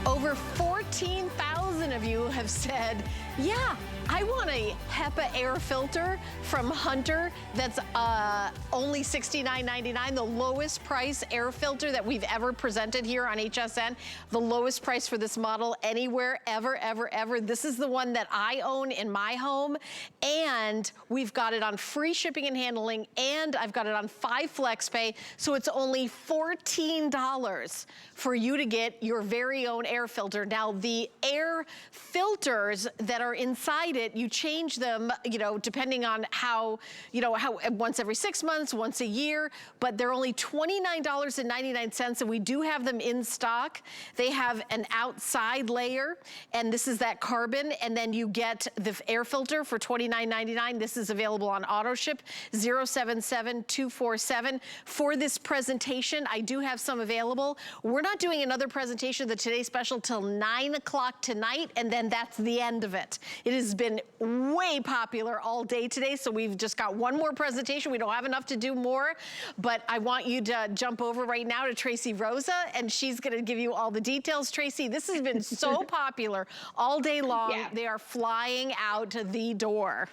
Over 14,000 of you have said, yeah, I want a Hepa air filter from Hunter that's only $69.99, the lowest price air filter that we've ever presented here on HSN. The lowest price for this model anywhere, ever, ever, ever. This is the one that I own in my home, and we've got it on free shipping and handling, and I've got it on 5 flex pay, so it's only $14 for you to get your very own air filter. Now, the air filters that are inside it, you change them, you know, depending on how once every 6 months, once a year, but they're only $29.99, and we do have them in stock. They have an outside layer, and this is that carbon, and then you get the air filter for $29.99. This is available on auto ship, 077247. For this presentation, I do have some available. We're not doing another presentation of the Today Special till 9 o'clock tonight, and then that's the end of it. It has been way popular all day today, so we've just got one more presentation. We don't have enough to do more, but I want you to jump over right now to Tracy Rosa, and she's gonna give you all the details. Tracy, this has been so popular all day long. Yeah. They are flying out the door.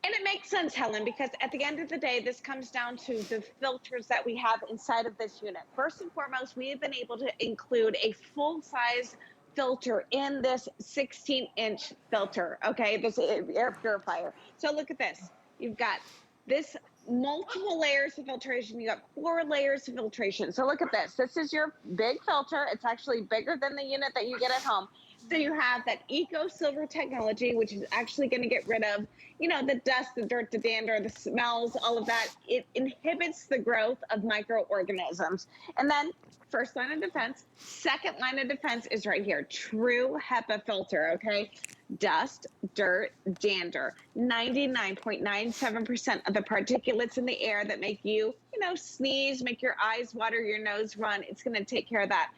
And it makes sense, Helen, because at the end of the day, this comes down to the filters that we have inside of this unit. First and foremost, we have been able to include a full-size filter in this 16-inch filter, okay, this air purifier. So look at this. You've got this multiple layers of filtration. You got 4 layers of filtration. So look at this. This is your big filter. It's actually bigger than the unit that you get at home. So you have that eco silver technology, which is actually going to get rid of, you know, the dust, the dirt, the dander, the smells, all of that. It inhibits the growth of microorganisms. And then first line of defense, second line of defense is right here. True HEPA filter, okay? Dust, dirt, dander. 99.97% of the particulates in the air that make you, you know, sneeze, make your eyes water, your nose run, it's going to take care of that.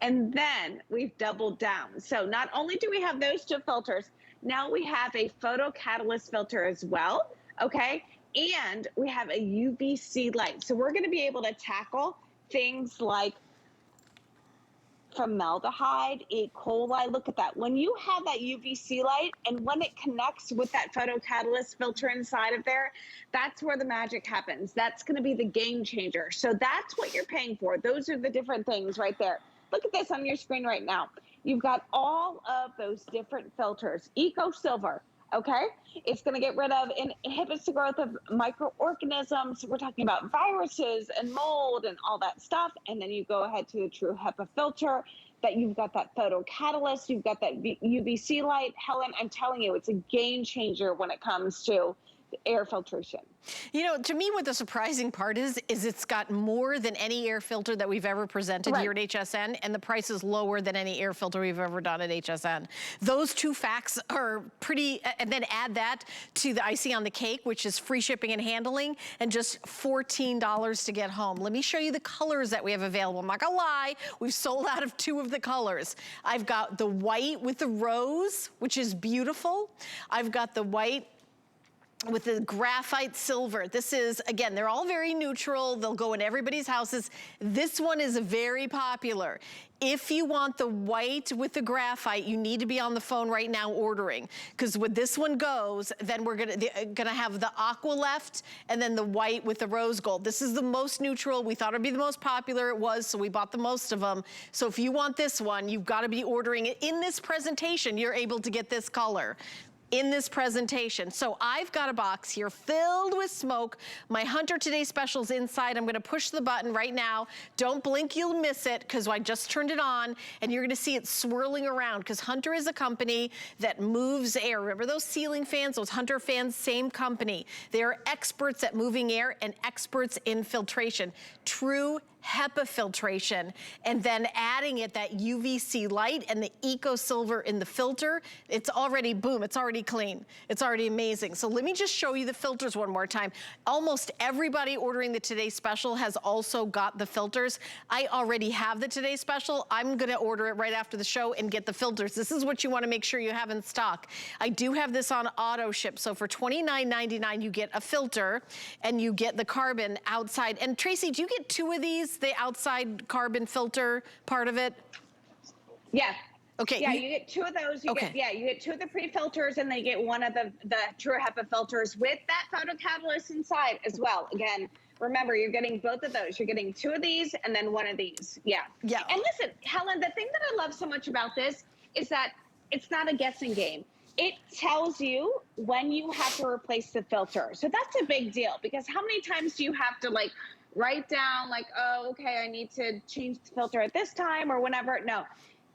And then we've doubled down. So not only do we have those 2 filters, now we have a photo catalyst filter as well, okay? And we have a UVC light. So we're gonna be able to tackle things like formaldehyde, E. coli, look at that. When you have that UVC light and when it connects with that photo catalyst filter inside of there, that's where the magic happens. That's gonna be the game changer. So that's what you're paying for. Those are the different things right there. Look at this on your screen right now. You've got all of those different filters. Eco Silver, okay? It's gonna get rid of and inhibits the growth of microorganisms. We're talking about viruses and mold and all that stuff. And then you go ahead to the True HEPA filter, that you've got that photo catalyst, you've got that UVC light. Helen, I'm telling you, it's a game changer when it comes to air filtration. You know, to me, what the surprising part is it's got more than any air filter that we've ever presented here at HSN, and the price is lower than any air filter we've ever done at HSN. Those 2 facts are pretty, and then add that to the icing on the cake, which is free shipping and handling, and just $14 to get home. Let me show you the colors that we have available. I'm not gonna lie, we've sold out of 2 of the colors. I've got the white with the rose, which is beautiful. I've got the white with the graphite silver. This is, again, they're all very neutral. They'll go in everybody's houses. This one is very popular. If you want the white with the graphite, you need to be on the phone right now ordering, because when this one goes, then we're gonna have the aqua left, and then the white with the rose gold. This is the most neutral. We thought it'd be the most popular. It was, so we bought the most of them. So if you want this one, you've got to be ordering it. In this presentation, you're able to get this color in this presentation. So I've got a box here filled with smoke. My Hunter Today Special's inside. I'm gonna push the button right now. Don't blink, you'll miss it, because I just turned it on, and you're gonna see it swirling around, because Hunter is a company that moves air. Remember those ceiling fans, those Hunter fans, same company. They are experts at moving air and experts in filtration. True HEPA filtration, and then adding it that UVC light and the eco silver in the filter. It's already, boom, it's already clean. It's already amazing. So let me just show you the filters one more time. Almost everybody ordering the Today Special has also got the filters. I already have the Today Special. I'm gonna order it right after the show and get the filters. This is what you wanna make sure you have in stock. I do have this on auto ship. So for $29.99, you get a filter and you get the carbon outside. And Tracy, do you get 2 of these? The outside carbon filter part of it? Yeah. Okay. Yeah, you get 2 of those. You get 2 of the pre-filters, and then you get 1 of the true HEPA filters with that photocatalyst inside as well. Again, remember, you're getting both of those. You're getting 2 of these and then 1 of these. Yeah. Yeah. And listen, Helen, the thing that I love so much about this is that it's not a guessing game. It tells you when you have to replace the filter. So that's a big deal, because how many times do you have to like write down like, oh, okay, I need to change the filter at this time or whenever? No.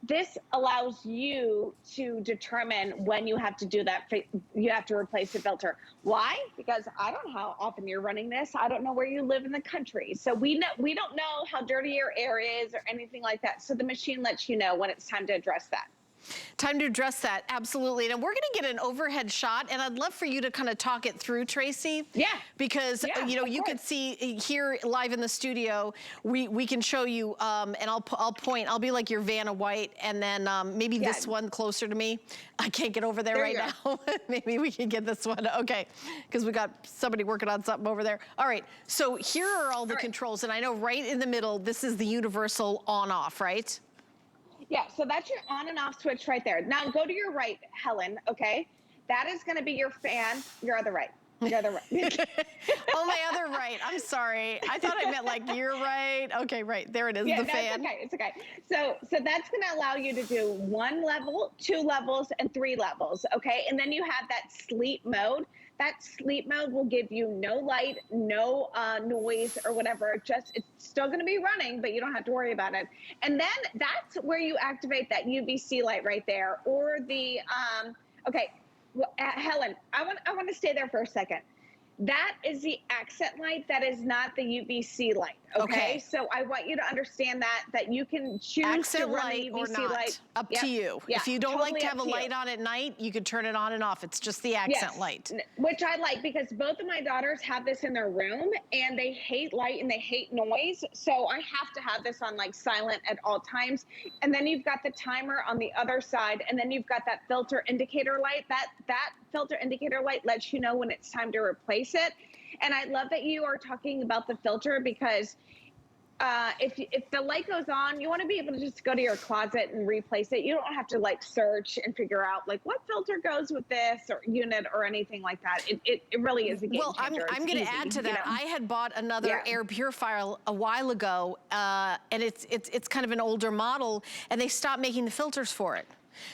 This allows you to determine when you have to do that. You have to replace the filter. Why? Because I don't know how often you're running this. I don't know where you live in the country. So we don't know how dirty your air is or anything like that. So the machine lets you know when it's time to address that. Time to address that, absolutely. And we're gonna get an overhead shot, and I'd love for you to kind of talk it through, Tracy. Yeah. Because, you know, you could see here live in the studio, we can show you, and I'll point, I'll be like your Vanna White, and then maybe this one closer to me. I can't get over there right now. Maybe we can get this one, okay. Because we got somebody working on something over there. All right, so here are all the controls, and I know right in the middle, this is the universal on-off, right? Yeah, so that's your on and off switch right there. Now go to your right, Helen, okay? That is gonna be your fan, your other right. Your other right. Oh, my other right, I'm sorry. I thought I meant like your right. Okay, right, there it is, the fan. It's okay. So that's gonna allow you to do 1 level, 2 levels, and 3 levels, okay? And then you have that sleep mode. That sleep mode will give you no light, no noise or whatever. It's still going to be running, but you don't have to worry about it. And then that's where you activate that UVC light right there, or the okay, well, Helen, I want to stay there for a second. That is the accent light. That is not the UVC light. Okay. So I want you to understand that you can choose accent to run light the UVC or not. light. Up to you. Yeah, if you don't totally like to have a light on at night, you could turn it on and off. It's just the accent light. Which I like, because both of my daughters have this in their room and they hate light and they hate noise. So I have to have this on like silent at all times. And then you've got the timer on the other side, and then you've got that filter indicator light. That filter indicator light lets you know when it's time to replace it. And I love that you are talking about the filter, because if the light goes on, you want to be able to just go to your closet and replace it. You don't have to like search and figure out like what filter goes with this or unit or anything like that. It really is a game changer. I'm going to add to that. I had bought another air purifier a while ago, and it's kind of an older model, and they stopped making the filters for it.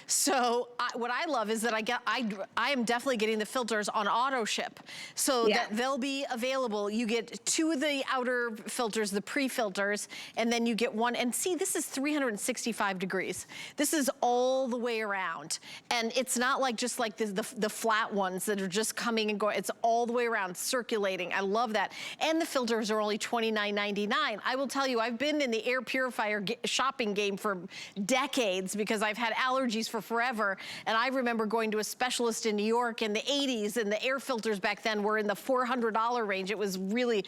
So what I love is that I am definitely getting the filters on auto ship, so that they'll be available. You get 2 of the outer filters, the pre-filters, and then you get 1. And see, this is 365 degrees. This is all the way around. And it's not like just like the flat ones that are just coming and going. It's all the way around, circulating. I love that. And the filters are only $29.99. I will tell you, I've been in the air purifier shopping game for decades, because I've had allergies for forever. And I remember going to a specialist in New York in the 80s, and the air filters back then were in the $400 range. It was really,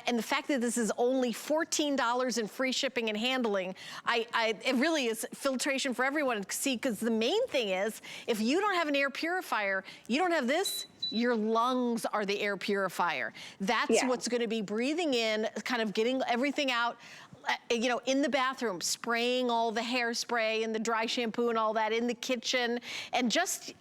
and the fact that this is only $14 in free shipping and handling, it really is filtration for everyone. See, because the main thing is, if you don't have an air purifier, you don't have this, your lungs are the air purifier. That's what's going to be breathing in, kind of getting everything out. You know, in the bathroom, spraying all the hairspray and the dry shampoo and all that in the kitchen, and just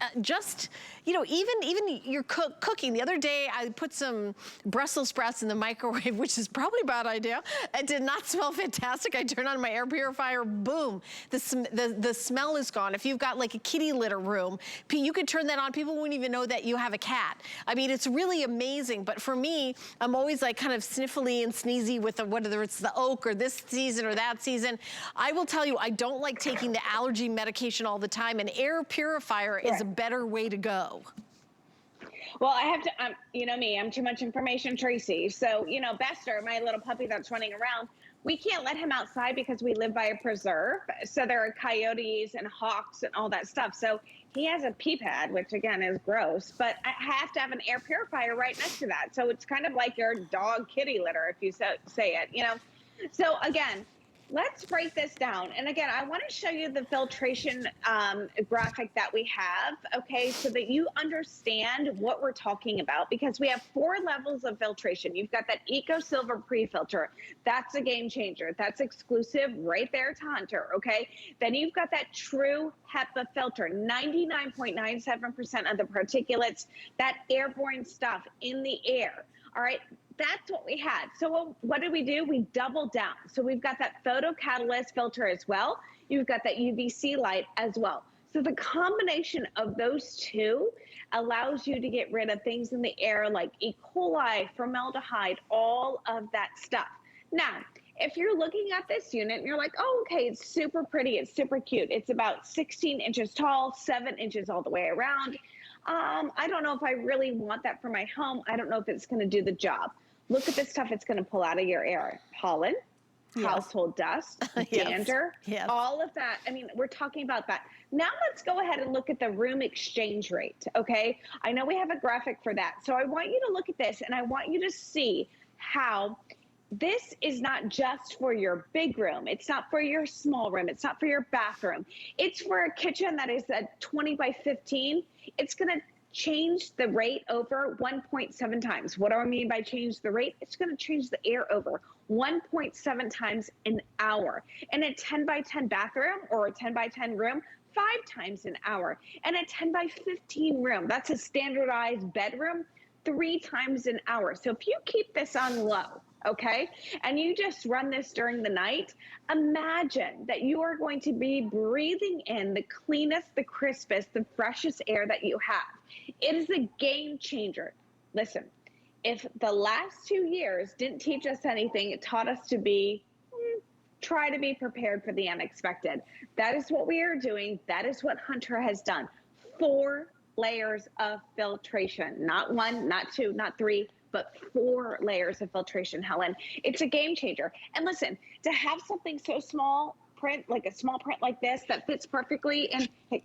you know, even your cooking. The other day, I put some Brussels sprouts in the microwave, which is probably a bad idea. It did not smell fantastic. I turned on my air purifier, boom, the smell is gone. If you've got like a kitty litter room, you could turn that on. People wouldn't even know that you have a cat. I mean, it's really amazing. But for me, I'm always like kind of sniffly and sneezy with whether it's the oak or this season or that season. I will tell you, I don't like taking the allergy medication all the time. An air purifier is a better way to go. Well, I have to, you know me, I'm too much information, Tracy. So, you know, Bester, my little puppy that's running around, we can't let him outside because we live by a preserve. So there are coyotes and hawks and all that stuff. So he has a pee pad, which again is gross, but I have to have an air purifier right next to that. So it's kind of like your dog kitty litter, if you say it, you know. So again, let's break this down. And again, I want to show you the filtration graphic that we have, okay, so that you understand what we're talking about, because we have 4 levels of filtration. You've got that Eco Silver pre-filter. That's a game changer. That's exclusive right there to Hunter, okay? Then you've got that true HEPA filter, 99.97% of the particulates, that airborne stuff in the air, all right? That's what we had. So what did we do? We doubled down. So we've got that photocatalyst filter as well. You've got that UVC light as well. So the combination of those two allows you to get rid of things in the air like E. coli, formaldehyde, all of that stuff. Now, if you're looking at this unit and you're like, oh, okay, it's super pretty, it's super cute. It's about 16 inches tall, 7 inches all the way around. I don't know if I really want that for my home. I don't know if it's going to do the job. Look at the stuff it's going to pull out of your air. Pollen, yes. Household dust, dander, yes. All of that. I mean, we're talking about that. Now let's go ahead and look at the room exchange rate, okay? I know we have a graphic for that. So I want you to look at this, and I want you to see how this is not just for your big room. It's not for your small room. It's not for your bathroom. It's for a kitchen that is at 20 by 15. It's going to change the rate over 1.7 times. What do I mean by change the rate? It's going to change the air over 1.7 times an hour. In a 10 by 10 bathroom or a 10 by 10 room, 5 times an hour. And a 10 by 15 room, that's a standardized bedroom, 3 times an hour. So if you keep this on low, okay, and you just run this during the night, imagine that you are going to be breathing in the cleanest, the crispest, the freshest air that you have. It is a game changer. Listen, if the last 2 years didn't teach us anything, it taught us to be, try to be prepared for the unexpected. That is what we are doing. That is what Hunter has done. 4 layers of filtration, not 1, not 2, not 3, but 4 layers of filtration, Helen. It's a game changer. And listen, to have something so small print, like a small print like this that fits perfectly, and hey,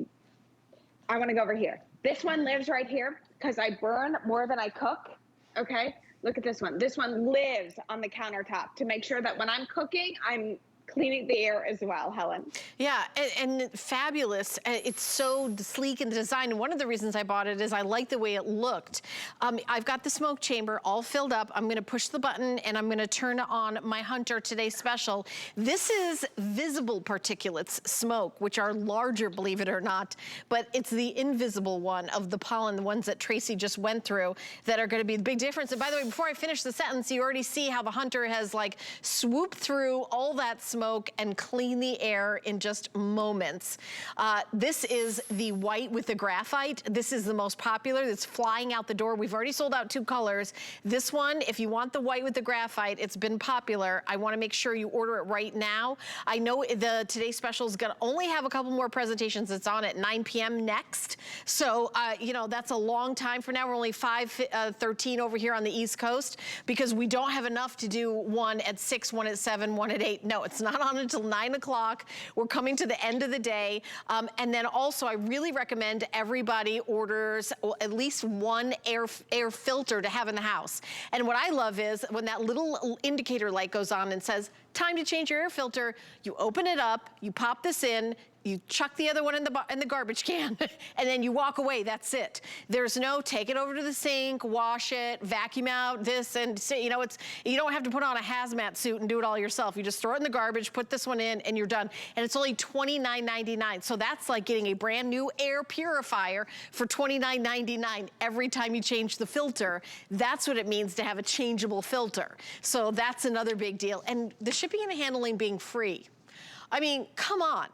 I wanna go over here. This one lives right here because I burn more than I cook, okay? Look at this one. This one lives on the countertop to make sure that when I'm cooking, I'm cleaning the air as well, Helen. Yeah, and fabulous. It's so sleek in the design. And one of the reasons I bought it is I like the way it looked. I've got the smoke chamber all filled up. I'm gonna push the button and I'm gonna turn on my Hunter Today Special. This is visible particulates smoke, which are larger, believe it or not, but it's the invisible one of the pollen, the ones that Tracy just went through, that are gonna be the big difference. And by the way, before I finish the sentence, you already see how the Hunter has like swooped through all that smoke and clean the air in just moments. This is the white with the graphite. This is the most popular. It's flying out the door. We've already sold out 2 colors. This one, if you want the white with the graphite, it's been popular. I want to make sure you order it right now. I know the Today Special is going to only have a couple more presentations. It's on at 9 p.m. next. So, you know, that's a long time for now. We're only 5:13 over here on the East Coast because we don't have enough to do one at 6, one at 7, one at 8. No, it's not on until 9 o'clock. We're coming to the end of the day. And then also, I really recommend everybody orders at least 1 air filter to have in the house. And what I love is when that little indicator light goes on and says, time to change your air filter, you open it up, you pop this in, you chuck the other one in the garbage can, and then you walk away, that's it. There's no take it over to the sink, wash it, vacuum out this, and you know, you don't have to put on a hazmat suit and do it all yourself. You just throw it in the garbage, put this one in, and you're done. And it's only $29.99. So that's like getting a brand new air purifier for $29.99 every time you change the filter. That's what it means to have a changeable filter. So that's another big deal. And the shipping and handling being free. I mean, come on.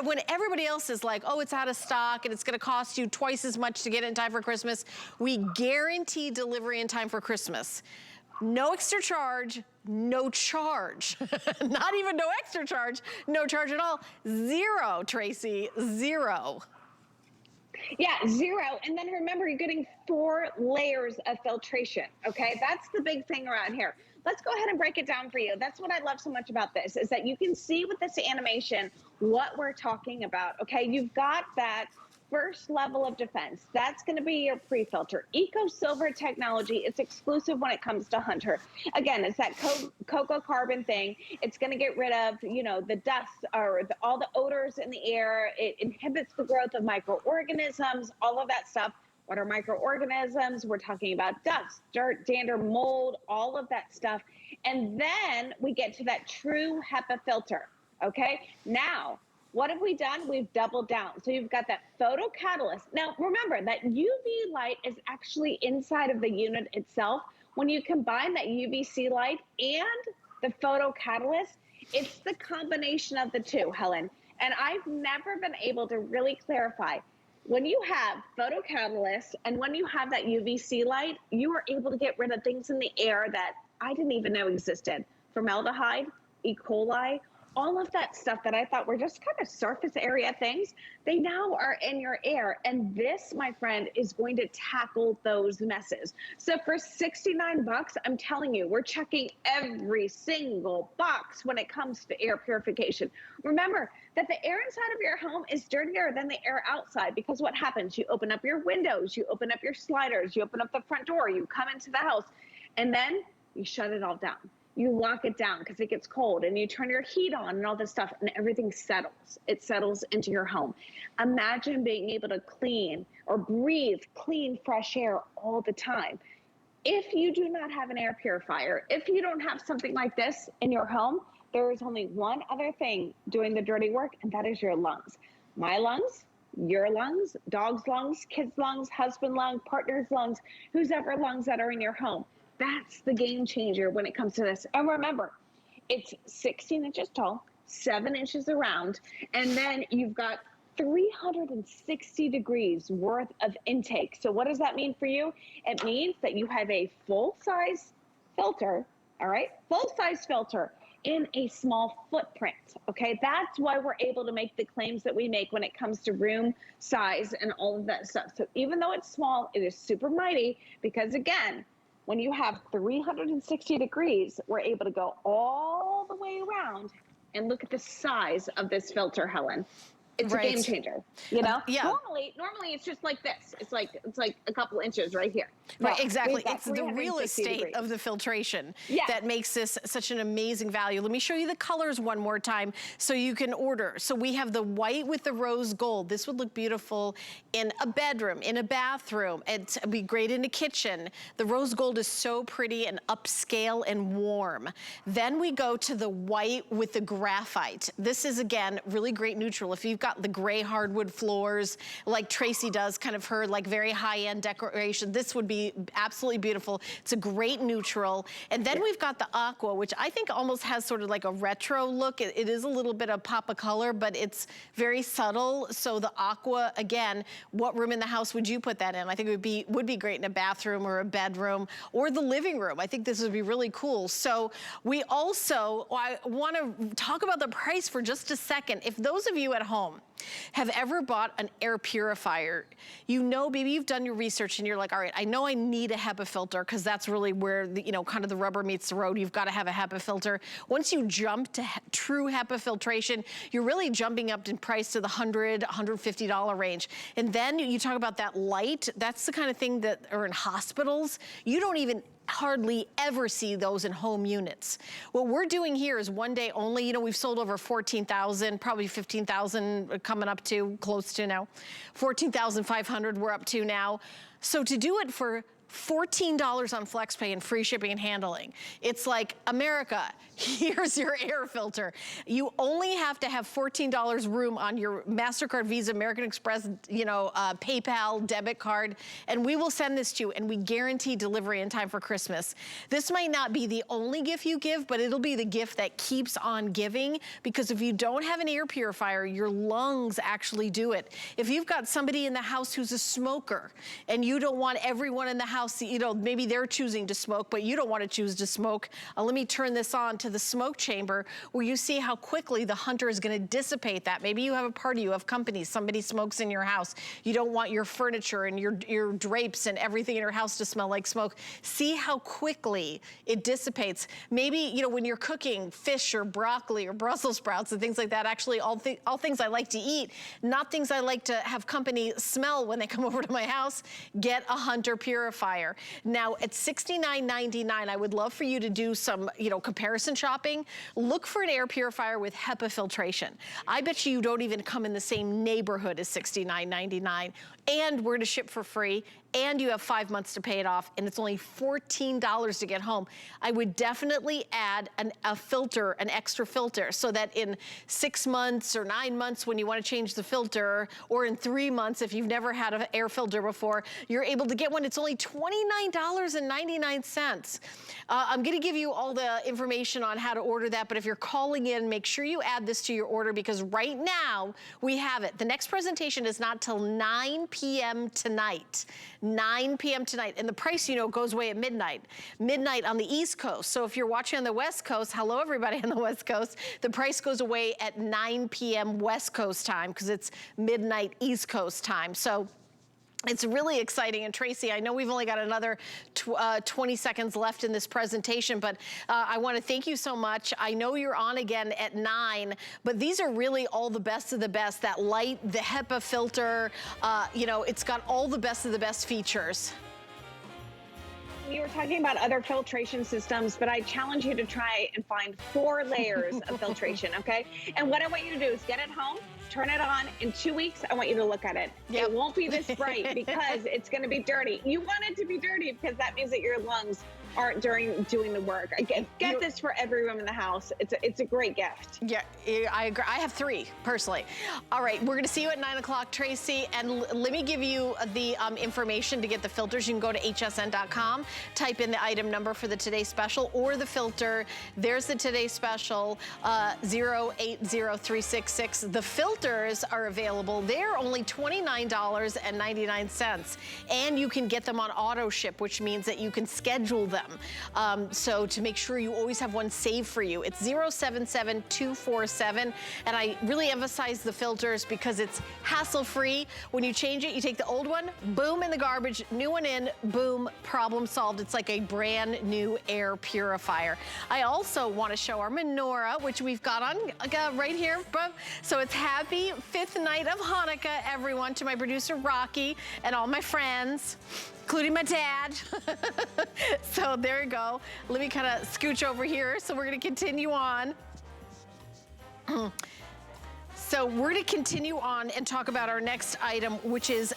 When everybody else is like, oh, it's out of stock and it's gonna cost you twice as much to get it in time for Christmas, we guarantee delivery in time for Christmas. No extra charge, no charge. Not even no extra charge, no charge at all. 0, Tracy, 0. Yeah, 0. And then remember, you're getting 4 layers of filtration, okay? That's the big thing around here. Let's go ahead and break it down for you. That's what I love so much about this, is that you can see with this animation what we're talking about, okay? You've got that first level of defense. That's going to be your pre-filter. Eco Silver technology. It's exclusive when it comes to Hunter. Again, it's that cocoa carbon thing. It's going to get rid of, you know, the dust or all the odors in the air. It inhibits the growth of microorganisms, all of that stuff. What are microorganisms? We're talking about dust, dirt, dander, mold, all of that stuff. And then we get to that true HEPA filter. Okay, now what have we done? We've doubled down. So you've got that photo catalyst. Now remember that UV light is actually inside of the unit itself. When you combine that UVC light and the photo catalyst, it's the combination of the two, Helen. And I've never been able to really clarify. When you have photo catalyst and when you have that UVC light, you are able to get rid of things in the air that I didn't even know existed. Formaldehyde, E. coli, all of that stuff that I thought were just kind of surface area things, they now are in your air. And this, my friend, is going to tackle those messes. So for 69 bucks, I'm telling you, we're checking every single box when it comes to air purification. Remember that the air inside of your home is dirtier than the air outside, because what happens? You open up your windows, you open up your sliders, you open up the front door, you come into the house, and then you shut it all down. You lock it down because it gets cold, and you turn your heat on and all this stuff, and everything settles. It settles into your home. Imagine being able to clean or breathe clean, fresh air all the time. If you do not have an air purifier, if you don't have something like this in your home, there is only one other thing doing the dirty work, and that is your lungs. My lungs, your lungs, dog's lungs, kids' lungs, husband lungs, partner's lungs, whose ever lungs that are in your home. That's the game changer when it comes to this. And remember, it's 16 inches tall, 7 inches around, and then you've got 360 degrees worth of intake. So what does that mean for you? It means that you have a full-size filter, all right? Full-size filter in a small footprint, okay? That's why we're able to make the claims that we make when it comes to room size and all of that stuff. So even though it's small, it is super mighty, because again, when you have 360 degrees, we're able to go all the way around and look at the size of this filter, Helen. It's a game changer, you know? Yeah. Normally it's just like this. It's like a couple inches right here. Right, exactly. It's the real estate of the filtration that makes this such an amazing value. Let me show you the colors one more time so you can order. So we have the white with the rose gold. This would look beautiful in a bedroom, in a bathroom. It'd be great in a kitchen. The rose gold is so pretty and upscale and warm. Then we go to the white with the graphite. This is, again, really great neutral. If you've got the gray hardwood floors, like Tracy does, kind of her like very high-end decoration, this would be absolutely beautiful. It's a great neutral. And then we've got the aqua, which I think almost has sort of like a retro look. It is a little bit of pop of color, but it's very subtle. So the aqua, again, what room in the house would you put that in? I think it would be great in a bathroom or a bedroom or the living room. I think this would be really cool. So we also, I want to talk about the price for just a second. If those of you at home have ever bought an air purifier, you know, maybe you've done your research and you're like, all right, I know I need a HEPA filter because that's really where, you know, kind of the rubber meets the road. You've got to have a HEPA filter. Once you jump to true HEPA filtration, you're really jumping up in price to the $100, $150 range. And then you talk about that light. That's the kind of thing that are in hospitals. You don't even hardly ever see those in home units. What we're doing here is one day only. You know, we've sold over 14,000, probably 15,000 coming up to, close to now. 14,500 we're up to now. So to do it for $14 on FlexPay and free shipping and handling. It's like, America, here's your air filter. You only have to have $14 room on your MasterCard, Visa, American Express, you know, PayPal, debit card, and we will send this to you, and we guarantee delivery in time for Christmas. This might not be the only gift you give, but it'll be the gift that keeps on giving, because if you don't have an air purifier, your lungs actually do it. If you've got somebody in the house who's a smoker, and you don't want everyone in the house house, you know, maybe they're choosing to smoke, but you don't want to choose to smoke. Let me turn this on to the smoke chamber where you see how quickly the Hunter is going to dissipate that. Maybe you have a party, you have company, somebody smokes in your house. You don't want your furniture and your drapes and everything in your house to smell like smoke. See how quickly it dissipates. Maybe, you know, when you're cooking fish or broccoli or Brussels sprouts and things like that, actually all things I like to eat, not things I like to have company smell when they come over to my house, get a Hunter purifier. Now at $69.99, I would love for you to do some, you know, comparison shopping. Look for an air purifier with HEPA filtration. I bet you don't even come in the same neighborhood as $69.99, and we're to ship for free, and you have 5 months to pay it off, and it's only $14 to get home. I would definitely add a filter, an extra filter, so that in 6 months or 9 months when you want to change the filter, or in 3 months if you've never had an air filter before, you're able to get one. It's only $29.99. I'm gonna give you all the information on how to order that, but if you're calling in, make sure you add this to your order because right now we have it. The next presentation is not till 9 p.m. tonight. 9 p.m. tonight, and the price, you know, goes away at midnight. Midnight on the East Coast. So if you're watching on the West Coast, hello everybody on the West Coast, the price goes away at 9 p.m. West Coast time because it's midnight East Coast time. So it's really exciting. And Tracy, I know we've only got another 20 seconds left in this presentation, but I want to thank you so much. I know you're on again at 9, but these are really all the best of the best. That light, the HEPA filter, you know, it's got all the best of the best features. We were talking about other filtration systems, but I challenge you to try and find 4 layers of filtration, okay? And what I want you to do is get it home, turn it on. In 2 weeks, I want you to look at it. Yep. It won't be this bright because it's going to be dirty. You want it to be dirty because that means that your lungs aren't doing the work. Get this for every room in the house. It's a great gift. Yeah, I agree. I have 3 personally. All right, we're going to see you at 9 o'clock, Tracy. And let me give you the information to get the filters. You can go to hsn.com, type in the item number for the Today Special or the filter. There's the Today Special 080366. The filters are available. They're only $29.99, and you can get them on auto ship, which means that you can schedule them. So to make sure you always have one saved for you, it's 077247. And I really emphasize the filters because it's hassle-free. When you change it, you take the old one, boom, in the garbage, new one in, boom, problem solved. It's like a brand new air purifier. I also want to show our menorah, which we've got on right here. So it's happy 5th night of Hanukkah, everyone, to my producer, Rocky, and all my friends, including my dad. So there you go. Let me kind of scooch over here. So we're going to continue on. So we're going to continue on and talk about our next item, which is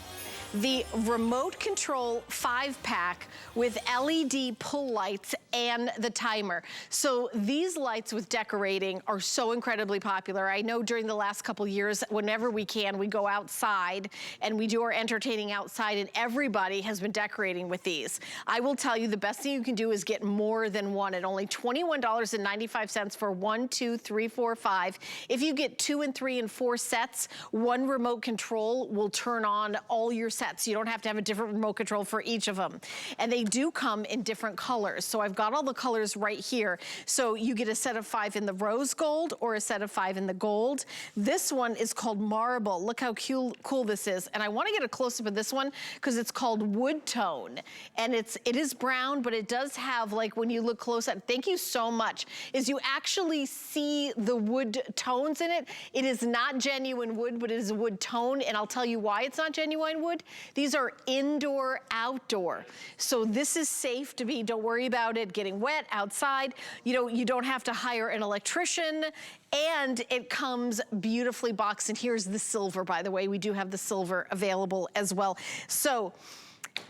the remote control 5-pack with LED pull lights and the timer. So these lights with decorating are so incredibly popular. I know during the last couple years, whenever we can, we go outside and we do our entertaining outside, and everybody has been decorating with these. I will tell you, the best thing you can do is get more than one at only $21.95 for 1, 2, 3, 4, 5. If you get 2 and 3 and 4 sets, one remote control will turn on all your sets. You don't have to have a different remote control for each of them. And they do come in different colors. So I've got all the colors right here. So you get a set of 5 in the rose gold or a set of 5 in the gold. This one is called marble. Look how cool this is. And I want to get a close-up of this one because it's called wood tone. And it is brown, but it does have, like, when you look close at, thank you so much, is you actually see the wood tones in it. It is not genuine wood, but it is a wood tone. And I'll tell you why it's not genuine wood. These are indoor, outdoor. So this is safe to be, don't worry about it getting wet outside. You know, you don't have to hire an electrician, and it comes beautifully boxed. And here's the silver, by the way. We do have the silver available as well. So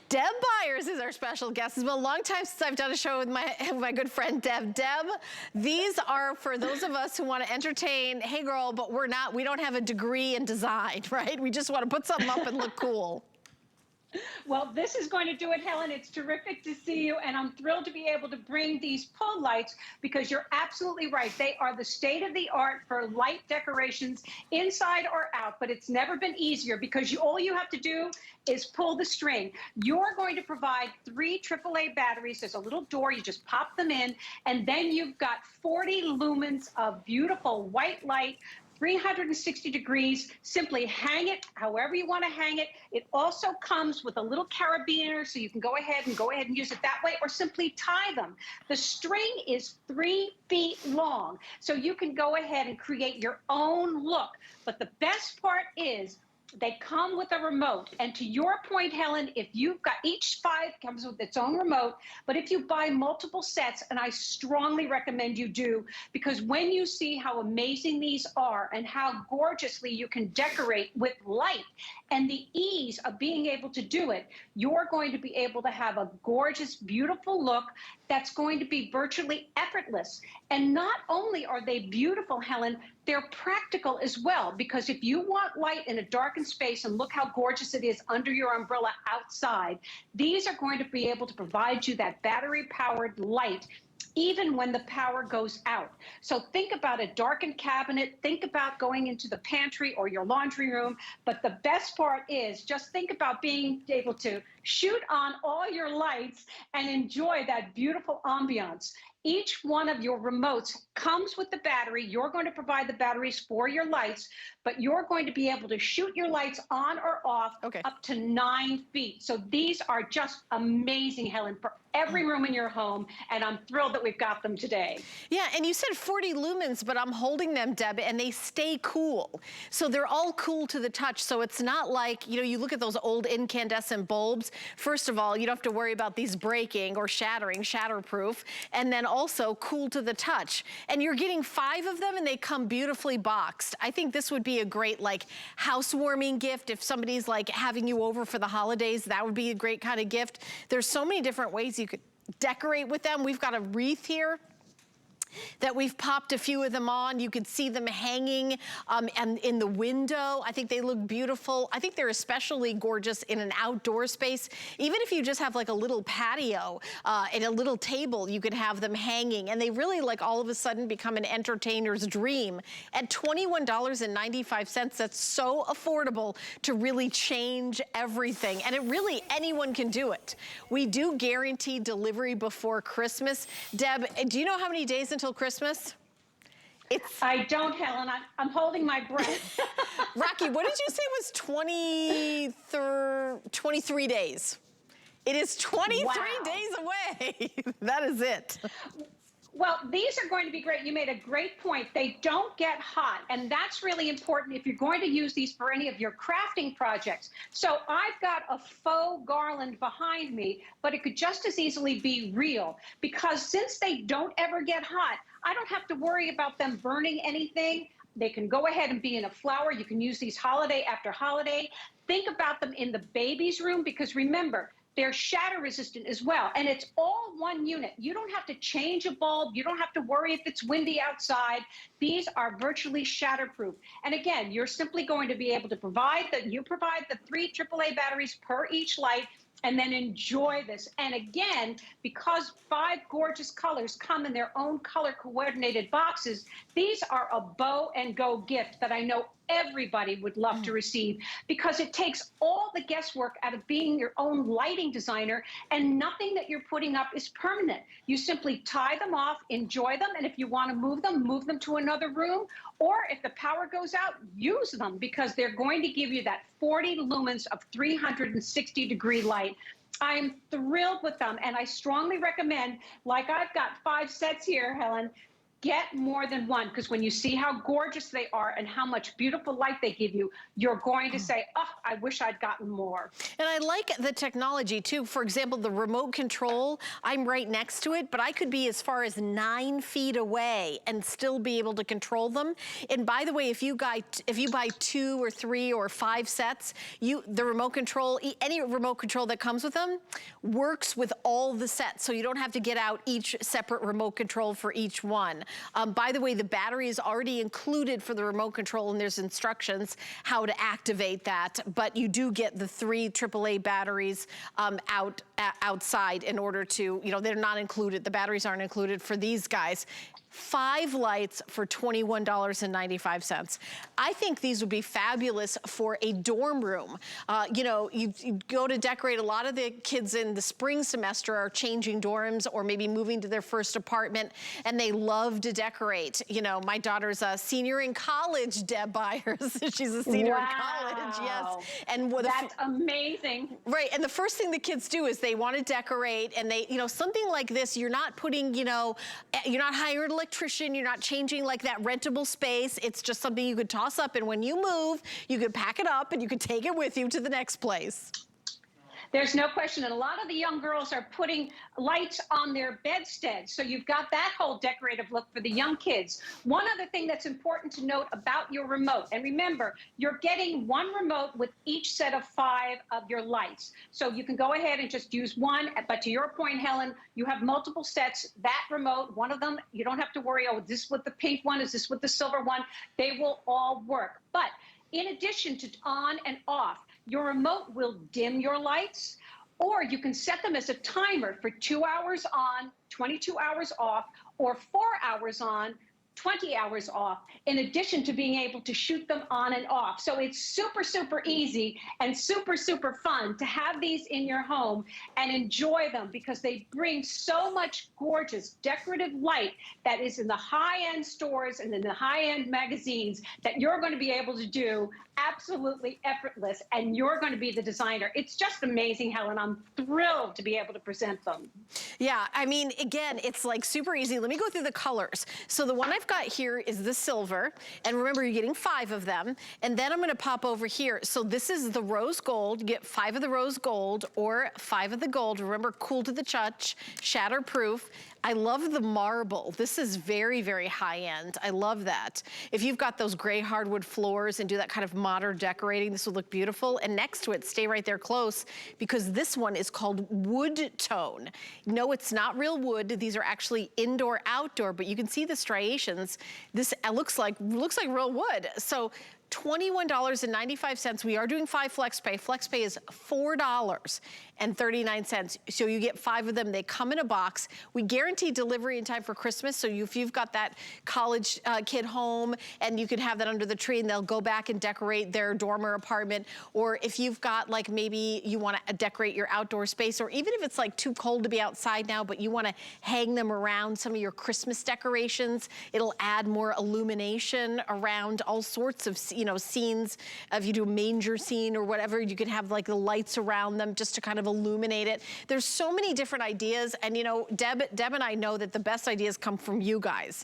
Deb Byers is our special guest. It's been a long time since I've done a show with my good friend Deb. Deb, these are for those of us who want to entertain. Hey girl, but we don't have a degree in design, right? We just want to put something up and look cool. Well, this is going to do it, Helen. It's terrific to see you, and I'm thrilled to be able to bring these pull lights because you're absolutely right. They are the state of the art for light decorations inside or out, but it's never been easier because all you have to do is pull the string. You're going to provide 3 AAA batteries. There's a little door. You just pop them in, and then you've got 40 lumens of beautiful white light, 360 degrees. Simply hang it however you want to hang it. It also comes with a little carabiner, so you can go ahead and use it that way, or simply tie them. The string is 3 feet long, so you can go ahead and create your own look. But the best part is they come with a remote. And to your point, Helen, if you've got each 5 comes with its own remote, but if you buy multiple sets, and I strongly recommend you do, because when you see how amazing these are and how gorgeously you can decorate with light and the ease of being able to do it, you're going to be able to have a gorgeous, beautiful look that's going to be virtually effortless. And not only are they beautiful, Helen, they're practical as well, because if you want light in a darkened space, and look how gorgeous it is under your umbrella outside, these are going to be able to provide you that battery-powered light even when the power goes out. So think about a darkened cabinet, think about going into the pantry or your laundry room, but the best part is just think about being able to shoot on all your lights and enjoy that beautiful ambiance. Each one of your remotes comes with the battery. You're going to provide the batteries for your lights, but you're going to be able to shoot your lights on or off up to 9 feet. So these are just amazing, Helen, for every room in your home, and I'm thrilled that we've got them today. Yeah, and you said 40 lumens, but I'm holding them, Deb, and they stay cool. So they're all cool to the touch, so it's not like, you know, you look at those old incandescent bulbs. First of all, you don't have to worry about these breaking or shattering, shatterproof, and then also cool to the touch. And you're getting 5 of them, and they come beautifully boxed. I think this would be a great, like, housewarming gift. If somebody's, like, having you over for the holidays, that would be a great kind of gift. There's so many different ways you could decorate with them. We've got a wreath here that we've popped a few of them on. You could see them hanging and in the window. I think they look beautiful. I think they're especially gorgeous in an outdoor space. Even if you just have like a little patio and a little table, you could have them hanging, and they really like all of a sudden become an entertainer's dream. At $21.95, that's so affordable to really change everything. And it really, anyone can do it. We do guarantee delivery before Christmas. Deb, do you know how many days until Christmas? I don't, Helen. I'm holding my breath. Rocky, what did you say was 23 days? It is 23 days away. That is it. Well, these are going to be great. You made a great point. They don't get hot, and that's really important if you're going to use these for any of your crafting projects. So I've got a faux garland behind me, but it could just as easily be real, because since they don't ever get hot, I don't have to worry about them burning anything. They can go ahead and be in a flower. You can use these holiday after holiday. Think about them in the baby's room, because remember, they're shatter resistant as well. And it's all one unit. You don't have to change a bulb. You don't have to worry if it's windy outside. These are virtually shatterproof. And again, you're simply going to be able to provide the 3 AAA batteries per each light, and then enjoy this. And again, because 5 gorgeous colors come in their own color coordinated boxes, these are a bow and go gift that I know everybody would love to receive, because it takes all the guesswork out of being your own lighting designer, and nothing that you're putting up is permanent. You simply tie them off, enjoy them, and if you want to move them to another room, or if the power goes out, use them, because they're going to give you that 40 lumens of 360 degree light. I'm thrilled with them, and I strongly recommend, like I've got 5 sets here, Helen, get more than one, because when you see how gorgeous they are and how much beautiful light they give you, you're going to say, oh, I wish I'd gotten more. And I like the technology too. For example, the remote control, I'm right next to it, but I could be as far as 9 feet away and still be able to control them. And by the way, if you buy 2 or 3 or 5 sets, the remote control, any remote control that comes with them works with all the sets. So you don't have to get out each separate remote control for each one. By the way, the battery is already included for the remote control, and there's instructions how to activate that, but you do get the 3 AAA batteries outside in order to, you know, they're not included. The batteries aren't included for these guys. 5 lights for $21.95. I think these would be fabulous for a dorm room. You know, you go to decorate. A lot of the kids in the spring semester are changing dorms or maybe moving to their first apartment, and they love to decorate. You know, my daughter's a senior in college, Deb Byers. She's a senior in college, yes. And that's amazing. Right, and the first thing the kids do is they want to decorate, and they, you know, something like this, you're not putting, you know, you're not hiring an electrician, you're not changing like that rentable space. It's just something you could toss up, and when you move, you could pack it up and you could take it with you to the next place. There's no question. And a lot of the young girls are putting lights on their bedsteads. So you've got that whole decorative look for the young kids. One other thing that's important to note about your remote, and remember, you're getting 1 remote with each set of 5 of your lights. So you can go ahead and just use 1. But to your point, Helen, you have multiple sets. That remote, one of them, you don't have to worry, oh, is this with the pink one? Is this with the silver one? They will all work. But in addition to on and off, your remote will dim your lights, or you can set them as a timer for 2 hours on, 22 hours off, or 4 hours on, 20 hours off, in addition to being able to shoot them on and off. So it's super, super easy and super, super fun to have these in your home and enjoy them, because they bring so much gorgeous decorative light that is in the high-end stores and in the high-end magazines that you're going to be able to do absolutely effortless, and you're going to be the designer. It's just amazing, Helen. I'm thrilled to be able to present them. Yeah, I mean, again, it's like super easy. Let me go through the colors. So the one I've got here is the silver, and remember, you're getting 5 of them. And then I'm going to pop over here. So this is the rose gold. You get 5 of the rose gold or 5 of the gold. Remember, cool to the touch, shatterproof. I love the marble. This is very, very high end. I love that. If you've got those gray hardwood floors and do that kind of modern decorating, this would look beautiful. And next to it, stay right there close, because this one is called wood tone. No, it's not real wood. These are actually indoor, outdoor, but you can see the striations. This looks like real wood. So $21.95. We are doing 5 flex pay. Flex pay is $4.39. So you get 5 of them. They come in a box. We guarantee delivery in time for Christmas. So if you've got that college kid home and you can have that under the tree, and they'll go back and decorate their dorm or apartment. Or if you've got, like, maybe you want to decorate your outdoor space, or even if it's like too cold to be outside now, but you want to hang them around some of your Christmas decorations, it'll add more illumination around all sorts of, you know, scenes. If you do a manger scene or whatever, you can have like the lights around them just to kind of illuminate it. There's so many different ideas, and you know, Deb and I know that the best ideas come from you guys.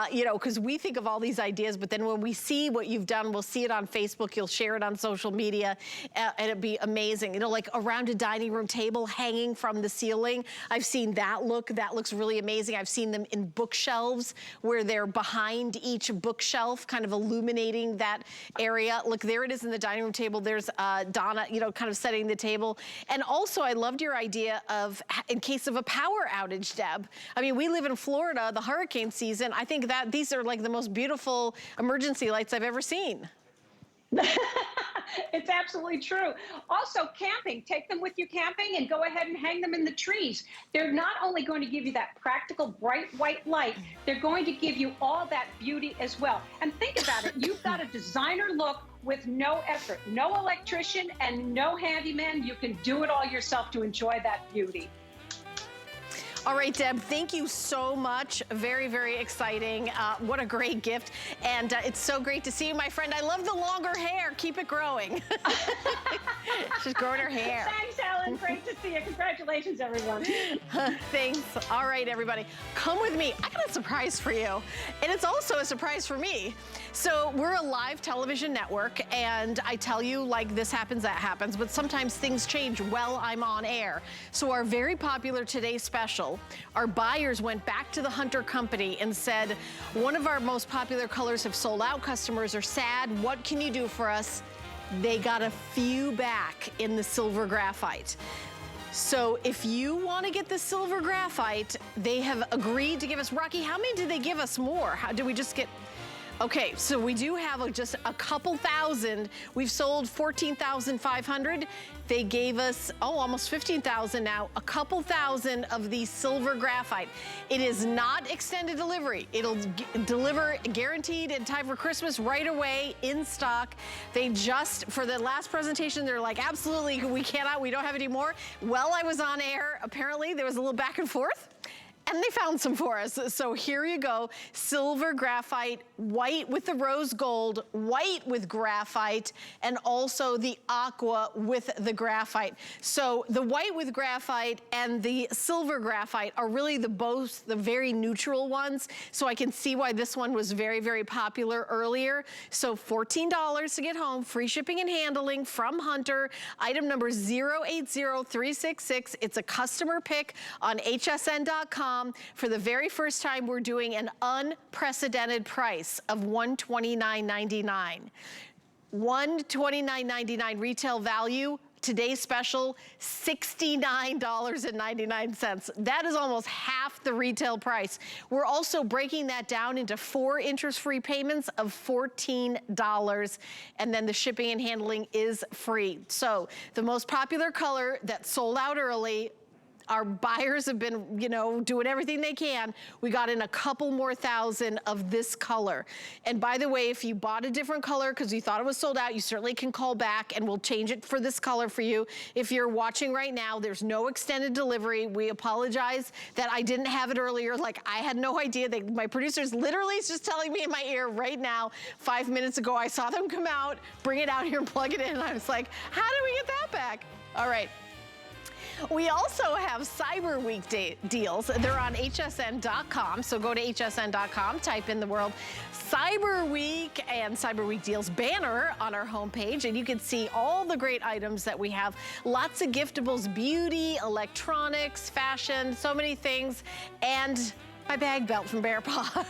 You know, because we think of all these ideas, but then when we see what you've done, we'll see it on Facebook, you'll share it on social media, and it'd be amazing. You know, like around a dining room table hanging from the ceiling. I've seen that look. That looks really amazing. I've seen them in bookshelves where they're behind each bookshelf, kind of illuminating that area. Look, there it is in the dining room table. There's Donna, you know, kind of setting the table. And also, I loved your idea of, in case of a power outage, Deb. I mean, we live in Florida, the hurricane season. I think that these are like the most beautiful emergency lights I've ever seen. It's absolutely true. Also, camping. Take them with you camping and go ahead and hang them in the trees. They're not only going to give you that practical bright white light, they're going to give you all that beauty as well. And think about it. You've got a designer look with no effort, no electrician and no handyman. You can do it all yourself to enjoy that beauty. All right, Deb, thank you so much. Very, very exciting. What a great gift. And it's so great to see you, my friend. I love the longer hair. Keep it growing. She's growing her hair. Thanks, Helen. Great to see you. Congratulations, everyone. Thanks. All right, everybody. Come with me. I got a surprise for you. And it's also a surprise for me. So we're a live television network, and I tell you, like, this happens, that happens, but sometimes things change while I'm on air. So our very popular Today Special, our buyers went back to the Hunter Company and said, one of our most popular colors have sold out. Customers are sad. What can you do for us? They got a few back in the silver graphite. So if you want to get the silver graphite, they have agreed to give us, Rocky, how many did they give us more? How did we just get? Okay, so we do have just a couple thousand. We've sold 14,500. They gave us, almost 15,000 now, a couple thousand of the silver graphite. It is not extended delivery. It'll deliver guaranteed in time for Christmas right away in stock. They just, for the last presentation, they're like, absolutely, we don't have any more. Well, I was on air, apparently there was a little back and forth. And they found some for us. So here you go, silver graphite, white with the rose gold, white with graphite, and also the aqua with the graphite. So the white with graphite and the silver graphite are really both the very neutral ones. So I can see why this one was very, very popular earlier. So $14 to get home, free shipping and handling from Hunter. Item number 080366. It's a customer pick on hsn.com. For the very first time, we're doing an unprecedented price of $129.99. $129.99 retail value. Today's special, $69.99. That is almost half the retail price. We're also breaking that down into 4 interest-free payments of $14, and then the shipping and handling is free. So the most popular color that sold out early, our buyers have been, doing everything they can. We got in a couple more thousand of this color. And by the way, if you bought a different color because you thought it was sold out, you certainly can call back and we'll change it for this color for you. If you're watching right now, there's no extended delivery. We apologize that I didn't have it earlier. Like, I had no idea. My producer's literally just telling me in my ear right now, 5 minutes ago, I saw them come out, bring it out here and plug it in. And I was like, how did we get that back? All right. We also have Cyber Weekday deals. They're on hsn.com, so go to hsn.com, type in the world Cyber Week and Cyber Week deals banner on our homepage, and you can see all the great items that we have. Lots of giftables, beauty, electronics, fashion, so many things, and my bag belt from Bear Paw.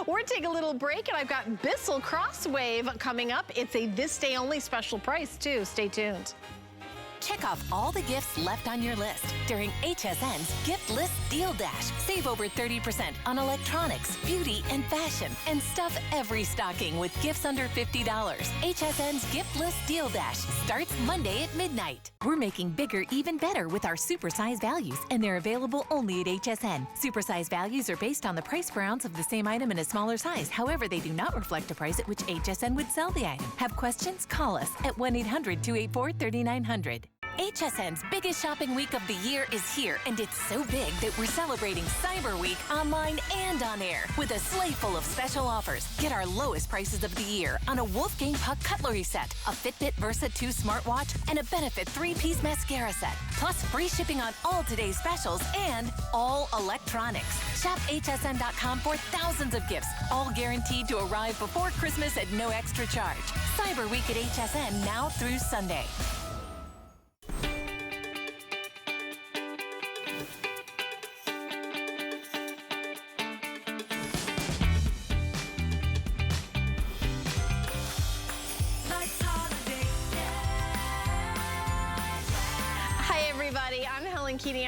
We're gonna take a little break, and I've got Bissell Crosswave coming up. It's a this day only special price too. Stay tuned. Check off all the gifts left on your list during HSN's Gift List Deal Dash. Save over 30% on electronics, beauty, and fashion, and stuff every stocking with gifts under $50. HSN's Gift List Deal Dash starts Monday at midnight. We're making bigger even better with our supersize values, and they're available only at HSN. Supersize values are based on the price per ounce of the same item in a smaller size. However, they do not reflect a price at which HSN would sell the item. Have questions? Call us at 1-800-284-3900. HSN's biggest shopping week of the year is here, and it's so big that we're celebrating Cyber Week online and on air with a sleigh full of special offers. Get our lowest prices of the year on a Wolfgang Puck cutlery set, a Fitbit Versa 2 smartwatch, and a Benefit 3-piece mascara set. Plus free shipping on all today's specials and all electronics. Shop hsn.com for thousands of gifts, all guaranteed to arrive before Christmas at no extra charge. Cyber Week at HSN now through Sunday.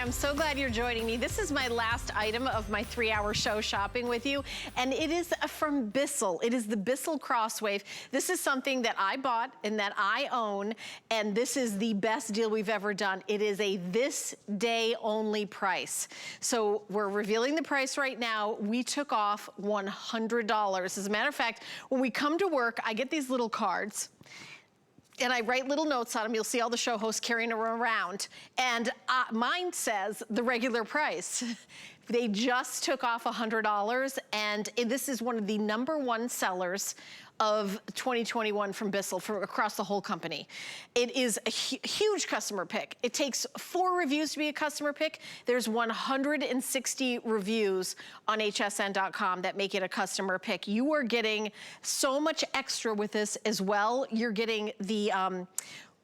I'm so glad you're joining me. This is my last item of my 3-hour show shopping with you, and it is from Bissell. It is the Bissell Crosswave. This is something that I bought and that I own, and this is the best deal we've ever done. It is a this day only price. So we're revealing the price right now. We took off $100. As a matter of fact, when we come to work, I get these little cards, and I write little notes on them. You'll see all the show hosts carrying them around. And mine says the regular price. They just took off $100, and this is one of the #1 sellers of 2021 from Bissell across the whole company. It is a huge customer pick. It takes 4 reviews to be a customer pick. There's 160 reviews on hsn.com that make it a customer pick. You are getting so much extra with this as well. You're getting the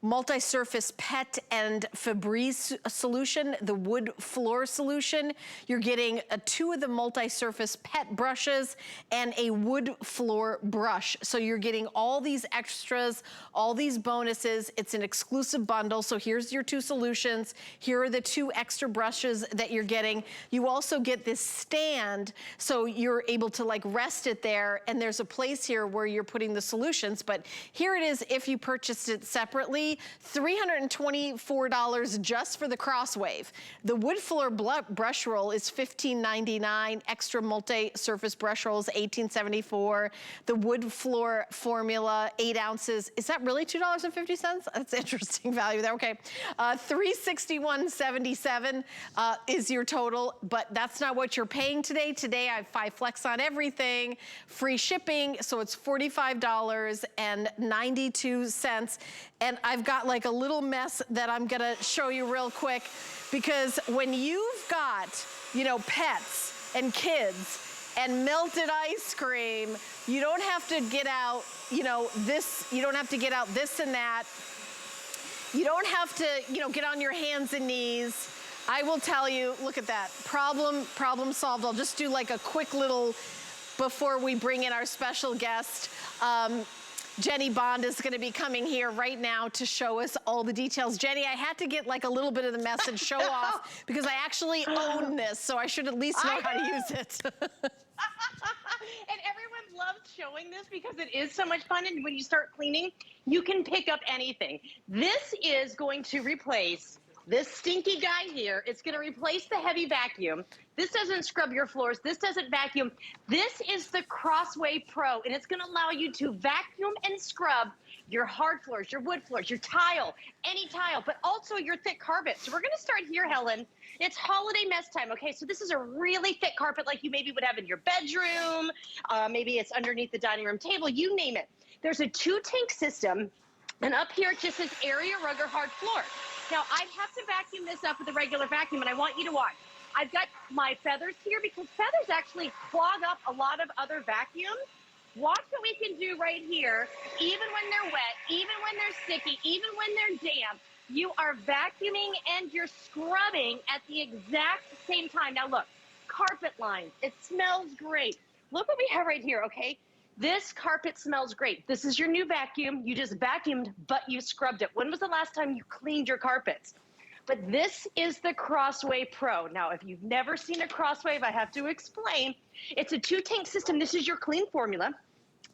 multi-surface pet and Febreze solution, the wood floor solution. You're getting 2 of the multi-surface pet brushes and a wood floor brush. So you're getting all these extras, all these bonuses. It's an exclusive bundle. So here's your 2 solutions. Here are the 2 extra brushes that you're getting. You also get this stand, so you're able to like rest it there, and there's a place here where you're putting the solutions, but here it is if you purchased it separately. $324 just for the Crosswave. The wood floor brush roll is $15.99. Extra multi-surface brush rolls, $18.74. The wood floor formula, 8 ounces. Is that really $2.50? That's interesting value there. Okay, $361.77 is your total, but that's not what you're paying today. Today I have 5 flex on everything, free shipping, so it's $45.92. And I've got like a little mess that I'm gonna show you real quick, because when you've got, you know, pets and kids and melted ice cream, you don't have to get out, you know, this, you don't have to get out this and that. You don't have to, you know, get on your hands and knees. I will tell you, look at that, problem solved. I'll just do like a quick little, before we bring in our special guest, Jenny Bond is gonna be coming here right now to show us all the details. Jenny, I had to get like a little bit of the message show off because I actually own this, so I should at least know how to use it. And everyone loves showing this because it is so much fun, and when you start cleaning, you can pick up anything. This is going to replace this stinky guy here. It's gonna replace the heavy vacuum. This doesn't scrub your floors. This doesn't vacuum. This is the Crosswave Pro, and it's gonna allow you to vacuum and scrub your hard floors, your wood floors, your tile, any tile, but also your thick carpet. So we're gonna start here, Helen. It's holiday mess time, okay? So this is a really thick carpet like you maybe would have in your bedroom. Maybe it's underneath the dining room table, you name it. There's a 2-tank system, and up here it just says area rug or hard floor. Now, I'd have to vacuum this up with a regular vacuum, and I want you to watch. I've got my feathers here because feathers actually clog up a lot of other vacuums. Watch what we can do right here. Even when they're wet, even when they're sticky, even when they're damp, you are vacuuming and you're scrubbing at the exact same time. Now look, carpet lines, it smells great. Look what we have right here, okay? This carpet smells great. This is your new vacuum. You just vacuumed, but you scrubbed it. When was the last time you cleaned your carpets? But this is the Crosswave Pro. Now, if you've never seen a Crosswave, I have to explain. It's a 2-tank system. This is your clean formula.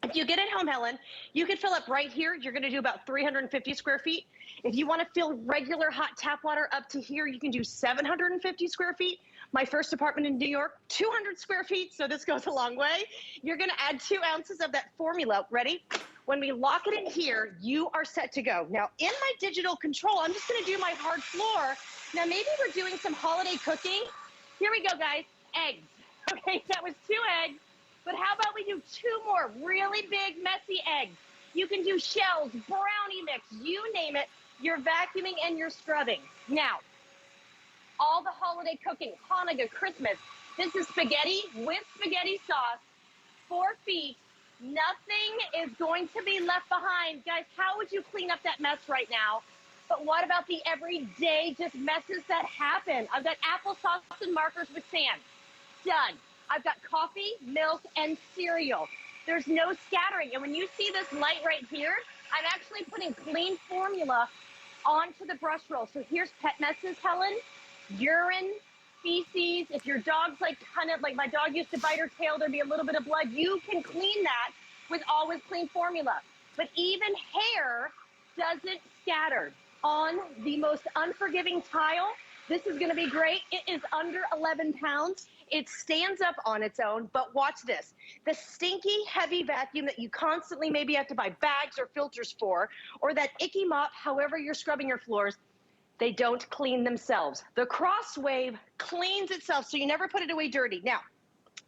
If you get it home, Helen, you can fill up right here. You're gonna do about 350 square feet. If you wanna fill regular hot tap water up to here, you can do 750 square feet. My first apartment in New York, 200 square feet, so this goes a long way. You're gonna add 2 ounces of that formula. Ready? When we lock it in here, you are set to go. Now, in my digital control, I'm just gonna do my hard floor. Now, maybe we're doing some holiday cooking. Here we go, guys, eggs. Okay, that was 2 eggs, but how about we do 2 more really big, messy eggs? You can do shells, brownie mix, you name it. You're vacuuming and you're scrubbing. Now, all the holiday cooking, Hanukkah, Christmas. This is spaghetti with spaghetti sauce, 4 feet. Nothing is going to be left behind. Guys, how would you clean up that mess right now? But what about the everyday just messes that happen? I've got applesauce and markers with sand. Done. I've got coffee, milk, and cereal. There's no scattering. And when you see this light right here, I'm actually putting clean formula onto the brush roll. So here's pet messes, Helen. Urine, feces. If your dog's like kind of like my dog used to bite her tail, there'd be a little bit of blood. You can clean that with Always Clean formula. But even hair doesn't scatter on the most unforgiving tile. This is gonna be great. It is under 11 pounds. It stands up on its own, but watch this. The stinky, heavy vacuum that you constantly maybe have to buy bags or filters for, or that icky mop, however you're scrubbing your floors, they don't clean themselves. The Crosswave cleans itself, so you never put it away dirty. Now,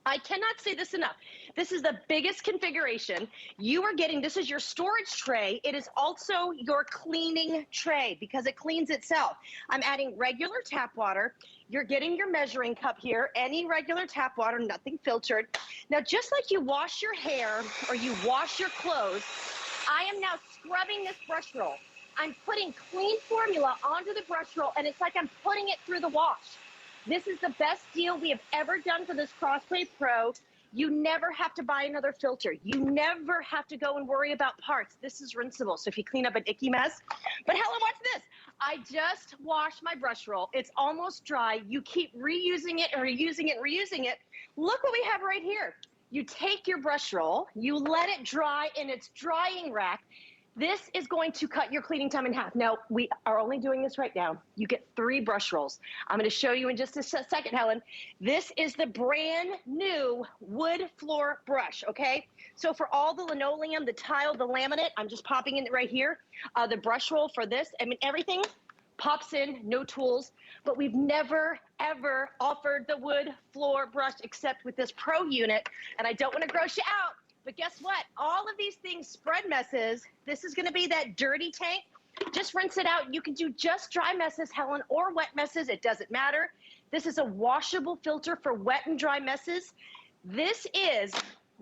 I cannot say this enough. This is the biggest configuration. You are getting, this is your storage tray. It is also your cleaning tray because it cleans itself. I'm adding regular tap water. You're getting your measuring cup here, any regular tap water, nothing filtered. Now, just like you wash your hair or you wash your clothes, I am now scrubbing this brush roll. I'm putting clean formula onto the brush roll, and it's like I'm putting it through the wash. This is the best deal we have ever done for this Crosswave Pro. You never have to buy another filter. You never have to go and worry about parts. This is rinsable, so if you clean up an icky mess. But Helen, watch this. I just washed my brush roll. It's almost dry. You keep reusing it and reusing it and reusing it. Look what we have right here. You take your brush roll, you let it dry in its drying rack. This is going to cut your cleaning time in half. Now, we are only doing this right now. You get 3 brush rolls. I'm going to show you in just a second, Helen. This is the brand new wood floor brush, okay? So for all the linoleum, the tile, the laminate, I'm just popping in right here. The brush roll for this, I mean, everything pops in, no tools. But we've never, ever offered the wood floor brush except with this Pro unit. And I don't want to gross you out. But guess what? All of these things spread messes. This is going to be that dirty tank. Just rinse it out. You can do just dry messes, Helen, or wet messes. It doesn't matter. This is a washable filter for wet and dry messes. This is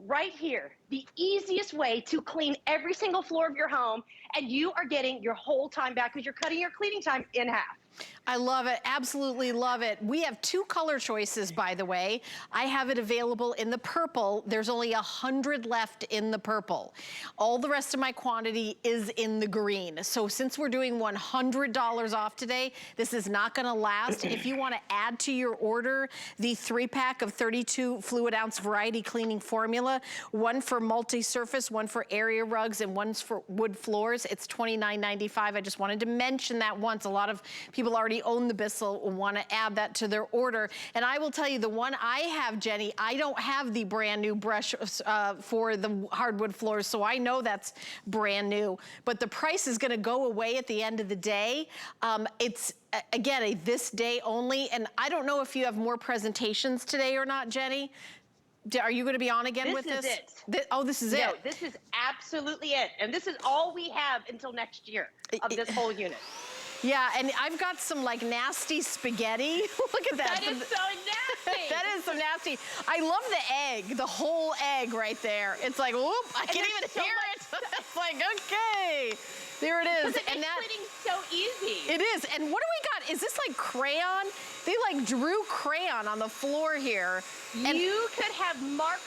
right here the easiest way to clean every single floor of your home, and you are getting your whole time back because you're cutting your cleaning time in half. I love it, absolutely love it. We have 2 color choices, by the way. I have it available in the purple. There's only 100 left in the purple. All the rest of my quantity is in the green. So since we're doing $100 off today, this is not gonna last. If you wanna add to your order the 3-pack of 32 fluid ounce variety cleaning formula, one for multi-surface, one for area rugs, and one's for wood floors, it's $29.95. I just wanted to mention that once. A lot of people already own the Bissell will want to add that to their order. And I will tell you, the one I have, Jenny, I don't have the brand new brush for the hardwood floors, so I know that's brand new. But the price is going to go away at the end of the day. It's again a this day only, and I don't know if you have more presentations today or not, Jenny. Are you going to be on again with this? This is it. Oh, this is it. No, this is absolutely it. And this is all we have until next year of this whole unit. Yeah, and I've got some like nasty spaghetti. Look at that. That is so nasty. That is so nasty. I love the egg, the whole egg right there. It's like, whoop, I can't even hear it. It's like, okay, there it is. But and cleaning so easy. It is. And what do we got? Is this like crayon? They like drew crayon on the floor here. And you could have marker,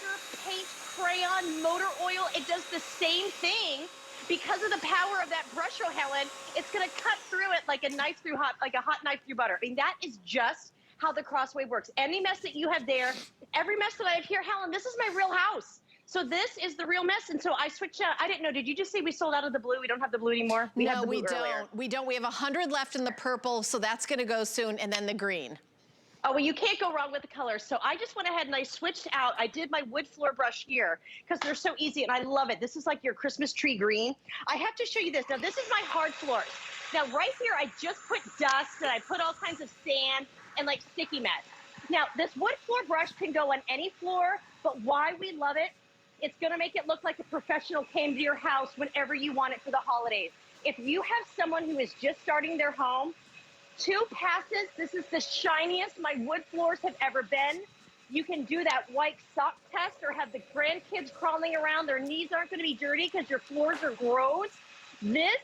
paint, crayon, motor oil. It does the same thing. Because of the power of that brush roll, Helen, it's going to cut through it like a knife through like a hot knife through butter. I mean, that is just how the Crosswave works. Any mess that you have there, every mess that I have here, Helen, this is my real house. So this is the real mess. And so I switched out. I didn't know. Did you just say we sold out of the blue? We don't have the blue anymore? No, we don't. We don't. We have 100 left in the purple, so that's going to go soon, and then the green. Oh, well, you can't go wrong with the colors. So I just went ahead and I switched out. I did my wood floor brush here because they're so easy, and I love it. This is like your Christmas tree green. I have to show you this. Now, this is my hard floors. Now, right here, I just put dust, and I put all kinds of sand and, like, sticky mess. Now, this wood floor brush can go on any floor, but why we love it, it's going to make it look like a professional came to your house whenever you want it for the holidays. If you have someone who is just starting their home, 2 passes, this is the shiniest my wood floors have ever been. You can do that white sock test or have the grandkids crawling around. Their knees aren't going to be dirty because your floors are gross. This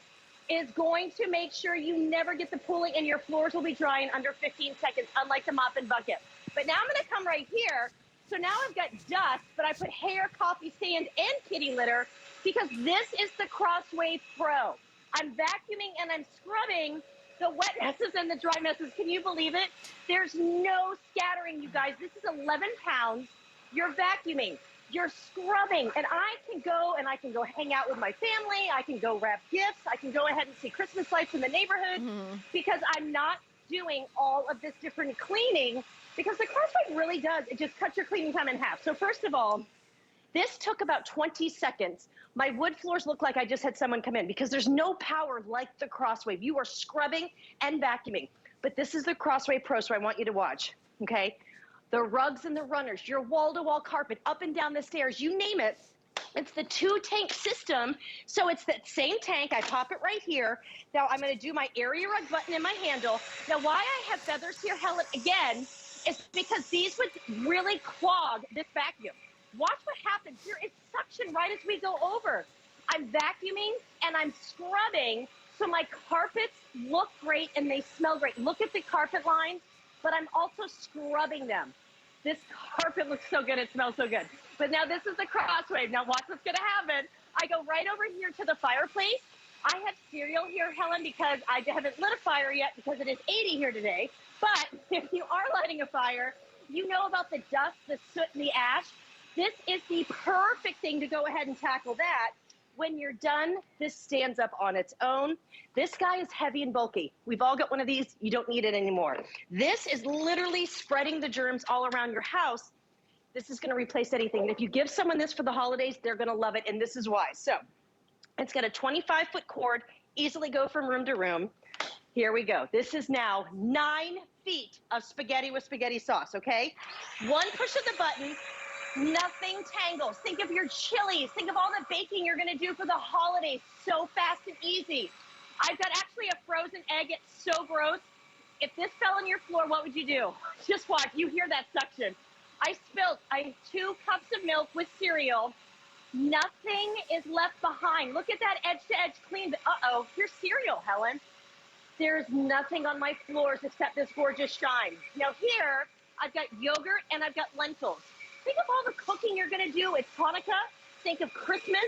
is going to make sure you never get the pooling and your floors will be dry in under 15 seconds, unlike the mop and bucket. But now I'm going to come right here. So now I've got dust, but I put hair, coffee, sand, and kitty litter because this is the Crosswave Pro. I'm vacuuming and I'm scrubbing the wet messes and the dry messes. Can you believe it? There's no scattering, you guys. This is 11 pounds. You're vacuuming, you're scrubbing, and I can go hang out with my family. I can go wrap gifts. I can go ahead and see Christmas lights in the neighborhood because I'm not doing all of this different cleaning because the Crosswave really does. It just cuts your cleaning time in half. So first of all, this took about 20 seconds. My wood floors look like I just had someone come in because there's no power like the Crosswave. You are scrubbing and vacuuming. But this is the Crosswave Pro, so I want you to watch, okay? The rugs and the runners, your wall-to-wall carpet, up and down the stairs, you name it. It's the 2-tank system. So it's that same tank. I pop it right here. Now I'm going to do my area rug button in my handle. Now why I have feathers here, Helen, again, is because these would really clog this vacuum. Watch what happens here. It's suction right as we go over. I'm vacuuming and I'm scrubbing So my carpets look great and they smell great. Look at the carpet lines, but I'm also scrubbing them. This carpet looks so good, it smells so good. But now this is the Crosswave. Now watch what's gonna happen. I go right over here to the fireplace. I have cereal here, Helen, because I haven't lit a fire yet because it is 80 here today. But if you are lighting a fire, you know about the dust, the soot, and the ash. This is the perfect thing to go ahead and tackle that. When you're done, this stands up on its own. This guy is heavy and bulky. We've all got one of these. You don't need it anymore. This is literally spreading the germs all around your house. This is going to replace anything. And if you give someone this for the holidays, they're going to love it. And this is why. So it's got a 25-foot cord, easily go from room to room. Here we go. This is now 9 feet of spaghetti with spaghetti sauce, okay? One push of the button. Nothing tangles. Think of your chilies. Think of all the baking you're gonna do for the holidays. So fast and easy. I've got actually a frozen egg. It's so gross. If this fell on your floor, what would you do? Just watch. You hear that suction. I spilled 2 cups of milk with cereal. Nothing is left behind. Look at that edge-to-edge clean. Uh-oh, here's cereal, Helen. There's nothing on my floors except this gorgeous shine. Now here, I've got yogurt and I've got lentils. Think of all the cooking you're gonna do. It's Hanukkah. Think of Christmas.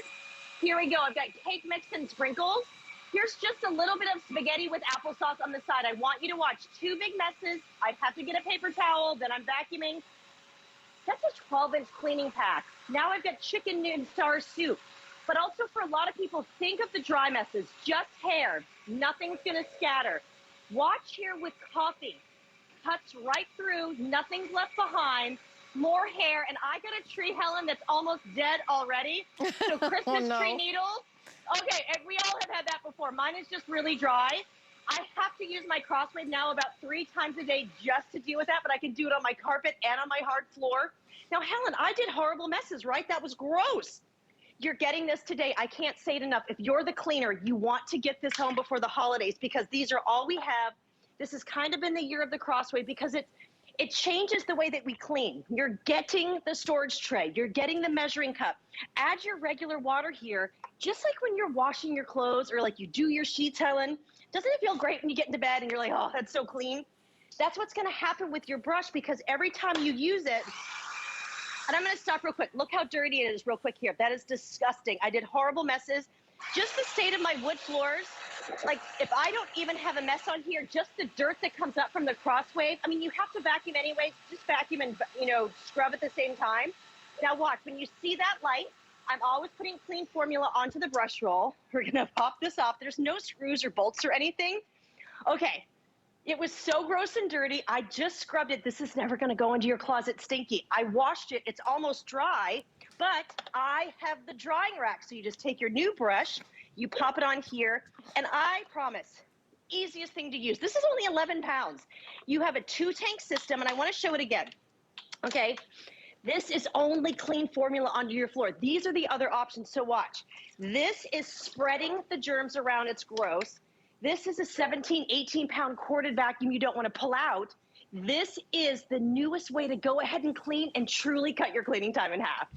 Here we go. I've got cake mix and sprinkles. Here's just a little bit of spaghetti with applesauce on the side. I want you to watch 2 big messes. I have to get a paper towel, then I'm vacuuming. That's a 12-inch cleaning pack. Now I've got chicken and star soup. But also for a lot of people, think of the dry messes. Just hair. Nothing's gonna scatter. Watch here with coffee. Cuts right through. Nothing's left behind. More hair, and I got a tree, Helen, that's almost dead already. So Christmas tree needles. Okay, and we all have had that before. Mine is just really dry. I have to use my Crosswave now about 3 times a day just to deal with that, but I can do it on my carpet and on my hard floor. Now, Helen, I did horrible messes, right? That was gross. You're getting this today. I can't say it enough. If you're the cleaner, you want to get this home before the holidays because these are all we have. This has kind of been the year of the Crosswave because it changes the way that we clean. You're getting the storage tray. You're getting the measuring cup. Add your regular water here, just like when you're washing your clothes or like you do your sheets, Helen. Doesn't it feel great when you get into bed and you're like, oh, that's so clean? That's what's gonna happen with your brush because every time you use it, and I'm gonna stop real quick. Look how dirty it is real quick here. That is disgusting. I did horrible messes. Just the state of my wood floors. Like if I don't even have a mess on here, just the dirt that comes up from the Crosswave. I mean, you have to vacuum anyway. Just vacuum and, scrub at the same time. Now watch, when you see that light, I'm always putting clean formula onto the brush roll. We're gonna pop this off. There's no screws or bolts or anything. Okay, it was so gross and dirty. I just scrubbed it. This is never gonna go into your closet stinky. I washed it, it's almost dry, but I have the drying rack. So you just take your new brush, you pop it on here, and I promise, easiest thing to use. This is only 11 pounds. You have a 2-tank system, and I wanna show it again, okay? This is only clean formula onto your floor. These are the other options, so watch. This is spreading the germs around, it's gross. This is a 17, 18-pound corded vacuum you don't wanna pull out. This is the newest way to go ahead and clean and truly cut your cleaning time in half.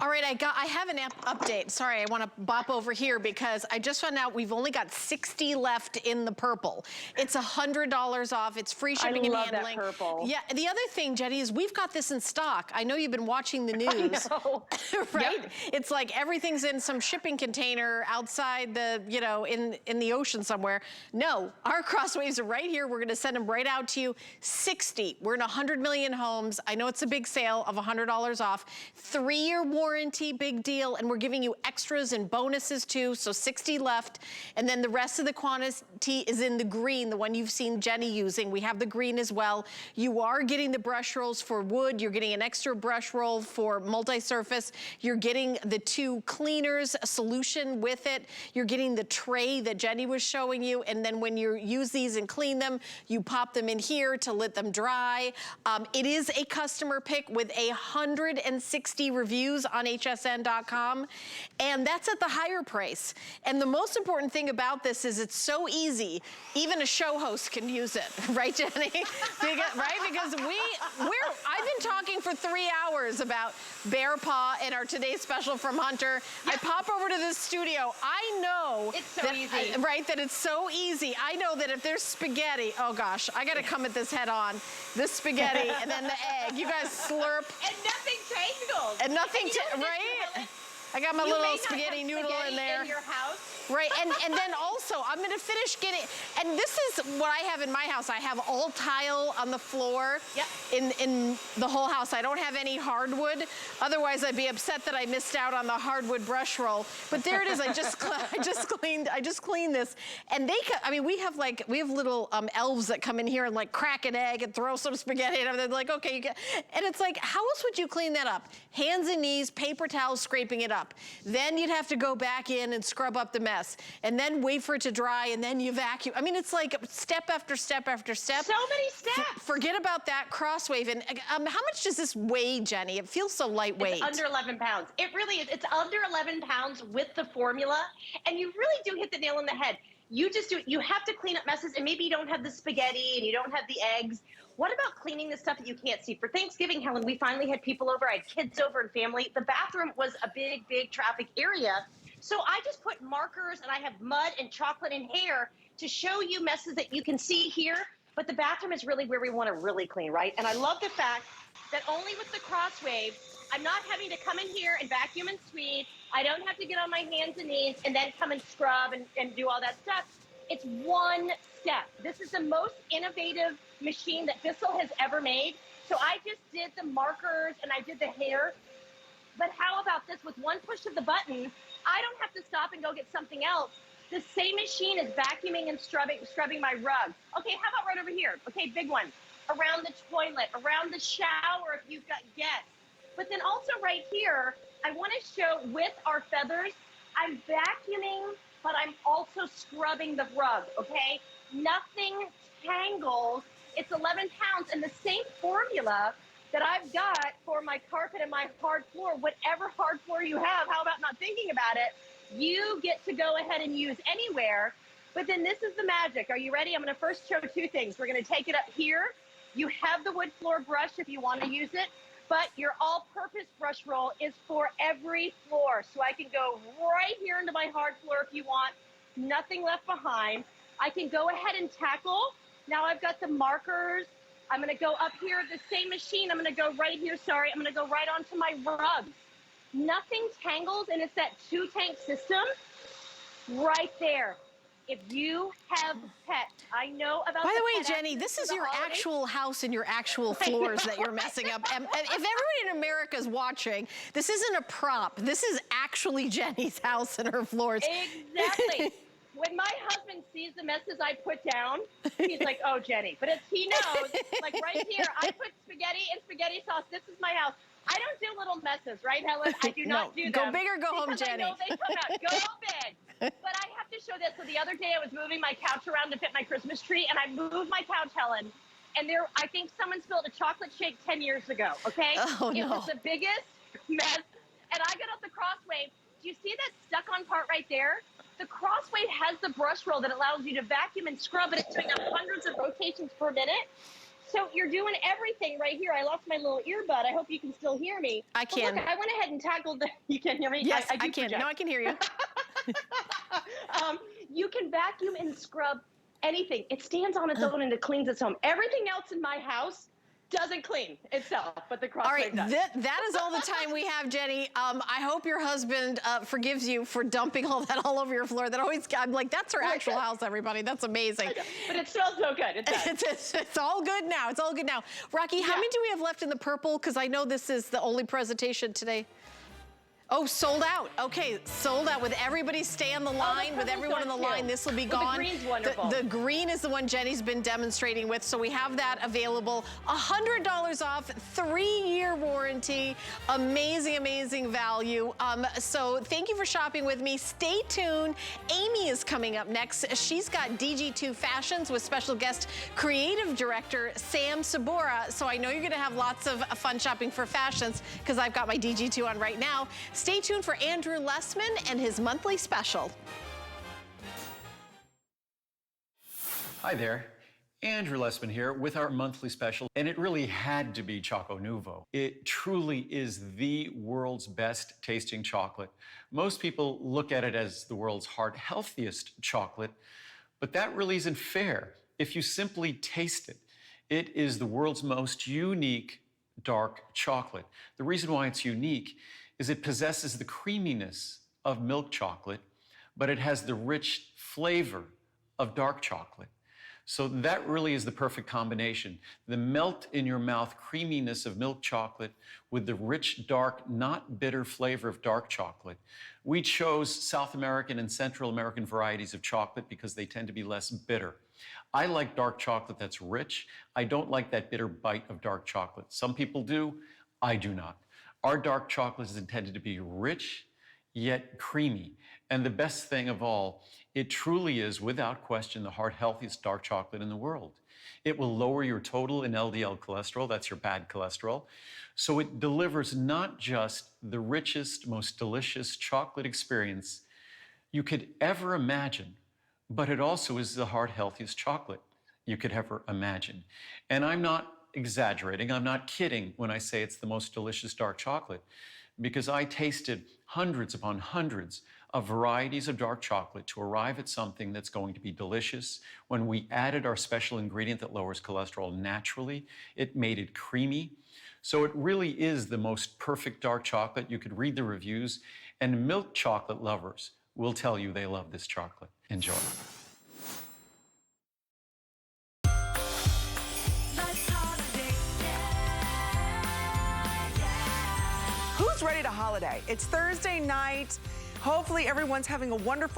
All right, I have an update. Sorry, I want to bop over here because I just found out we've only got 60 left in the purple. It's $100 off. It's free shipping and handling. I love that purple. Yeah, the other thing, Jenny, is we've got this in stock. I know you've been watching the news. I know. Right? Yep. It's like everything's in some shipping container outside the, in the ocean somewhere. No, our Crosswaves are right here. We're going to send them right out to you. 60. We're in 100 million homes. I know it's a big sale of $100 off. 3-year warranty, big deal. And we're giving you extras and bonuses too. So 60 left. And then the rest of the quantity is in the green, the one you've seen Jenny using. We have the green as well. You are getting the brush rolls for wood. You're getting an extra brush roll for multi-surface. You're getting the 2 cleaners solution with it. You're getting the tray that Jenny was showing you. And then when you use these and clean them, you pop them in here to let them dry. It is a customer pick with 160 reviews on hsn.com, and that's at the higher price. And the most important thing about this is it's so easy. Even a show host can use it, right, Jenny? Right? Because I've been talking for 3 hours about Bear Paw and our today's special from Hunter. Yep. I pop over to this studio. I know it's so easy. Right, that it's so easy. I know that if there's spaghetti, oh gosh, I gotta come at this head on. This spaghetti and then the egg. You guys slurp. And nothing tangles. And nothing, right? I got my little spaghetti noodle in there. In your house. Right, and then also, I'm gonna finish getting, and this is what I have in my house. I have all tile on the floor. Yep. In the whole house. I don't have any hardwood. Otherwise, I'd be upset that I missed out on the hardwood brush roll. But there it is. I just cleaned this. And we have little elves that come in here and like crack an egg and throw some spaghetti and they're like, okay, and it's like, how else would you clean that up? Hands and knees, paper towels scraping it up. Then you'd have to go back in and scrub up the mess. And then wait for it to dry, and then you vacuum. I mean, it's like step after step after step. So many steps. Forget about that Crosswave. And how much does this weigh, Jenny? It feels so lightweight. It's under 11 pounds. It really is. It's under 11 pounds with the formula, and you really do hit the nail on the head. You have to clean up messes, and maybe you don't have the spaghetti and you don't have the eggs. What about cleaning the stuff that you can't see? For Thanksgiving, Helen, we finally had people over. I had kids over and family. The bathroom was a big, big traffic area. So I just put markers, and I have mud and chocolate and hair to show you messes that you can see here. But the bathroom is really where we want to really clean, right? And I love the fact that only with the Crosswave, I'm not having to come in here and vacuum and sweep. I don't have to get on my hands and knees and then come and scrub and do all that stuff. It's one step. This is the most innovative machine that Bissell has ever made. So I just did the markers and I did the hair. But how about this? With one push of the button, I don't have to stop and go get something else. The same machine is vacuuming and scrubbing my rug. Okay, how about right over here? Okay, big one. Around the toilet, around the shower if you've got guests. But then also right here, I want to show with our feathers, I'm vacuuming, but I'm also scrubbing the rug, okay? Nothing tangles. It's 11 pounds, and the same formula that I've got for my carpet and my hard floor, whatever hard floor you have, how about not thinking about it? You get to go ahead and use anywhere. But then this is the magic. Are you ready? I'm going to first show two things. We're going to take it up here. You have the wood floor brush if you want to use it, but your all-purpose brush roll is for every floor. So I can go right here into my hard floor if you want. Nothing left behind. I can go ahead and tackle. Now I've got the markers. I'm going to go up here, the same machine. I'm going to go right here. Sorry, I'm going to go right onto my rugs. Nothing tangles, and it's that two-tank system right there. If you have pets, I know about. By the way, Jenny, this is your actual house and your actual floors that you're messing up. And if everybody in America is watching, this isn't a prop. This is actually Jenny's house and her floors. Exactly. When my husband sees the messes I put down, he's like, oh, Jenny. But he knows, like right here, I put spaghetti and spaghetti sauce. This is my house. I don't do little messes, right, Helen? I do not do them. Go big or go home, Jenny. I know they come out. Go big. But I have to show this. So the other day I was moving my couch around to fit my Christmas tree, and I moved my couch, Helen, and I think someone spilled a chocolate shake 10 years ago, okay? Oh, no. It was the biggest mess. And I got out the Crosswave. Do you see that stuck-on part right there? The Crosswave has the brush roll that allows you to vacuum and scrub, and it's doing up hundreds of rotations per minute. So you're doing everything right here. I lost my little earbud. I hope you can still hear me. I can. Look, I went ahead and tackled the. You can hear me? Yes, I can. Project. No, I can hear you. You can vacuum and scrub anything. It stands on its own and it cleans its own. Everything else in my house doesn't clean itself, but the Crosswave all right, does. That is all the time we have, Jenny. I hope your husband forgives you for dumping all that all over your floor. That always, I'm like, that's her actual house, everybody. That's amazing. But it smells so good. It does. It's all good now. It's all good now. Rocky, how many do we have left in the purple? Because I know this is the only presentation today. Oh, sold out. Okay, sold out. With everybody stay on the line, with everyone on the line, this will be gone. The green's wonderful. The green is the one Jenny's been demonstrating with, so we have that available. $100 off, 3-year warranty. Amazing, amazing value. So thank you for shopping with me. Stay tuned. Amy is coming up next. She's got DG2 Fashions with special guest creative director Sam Sabora. So I know you're gonna have lots of fun shopping for fashions because I've got my DG2 on right now. Stay tuned for Andrew Lessman and his monthly special. Hi there, Andrew Lessman here with our monthly special, and it really had to be Choco Nuvo. It truly is the world's best tasting chocolate. Most people look at it as the world's heart healthiest chocolate, but that really isn't fair. If you simply taste it, it is the world's most unique dark chocolate. The reason why it's unique is it possesses the creaminess of milk chocolate, but it has the rich flavor of dark chocolate. So that really is the perfect combination. The melt in your mouth creaminess of milk chocolate with the rich, dark, not bitter flavor of dark chocolate. We chose South American and Central American varieties of chocolate because they tend to be less bitter. I like dark chocolate that's rich. I don't like that bitter bite of dark chocolate. Some people do, I do not. Our dark chocolate is intended to be rich, yet creamy. And the best thing of all, it truly is, without question, the heart healthiest dark chocolate in the world. It will lower your total in LDL cholesterol, that's your bad cholesterol. So it delivers not just the richest, most delicious chocolate experience you could ever imagine, but it also is the heart healthiest chocolate you could ever imagine. And I'm not exaggerating, I'm not kidding when I say it's the most delicious dark chocolate, because I tasted hundreds upon hundreds of varieties of dark chocolate to arrive at something that's going to be delicious. When we added our special ingredient that lowers cholesterol naturally, it made it creamy. So it really is the most perfect dark chocolate. You could read the reviews, and milk chocolate lovers will tell you they love this chocolate. Enjoy. Who's ready to holiday? It's Thursday night. Hopefully everyone's having a wonderful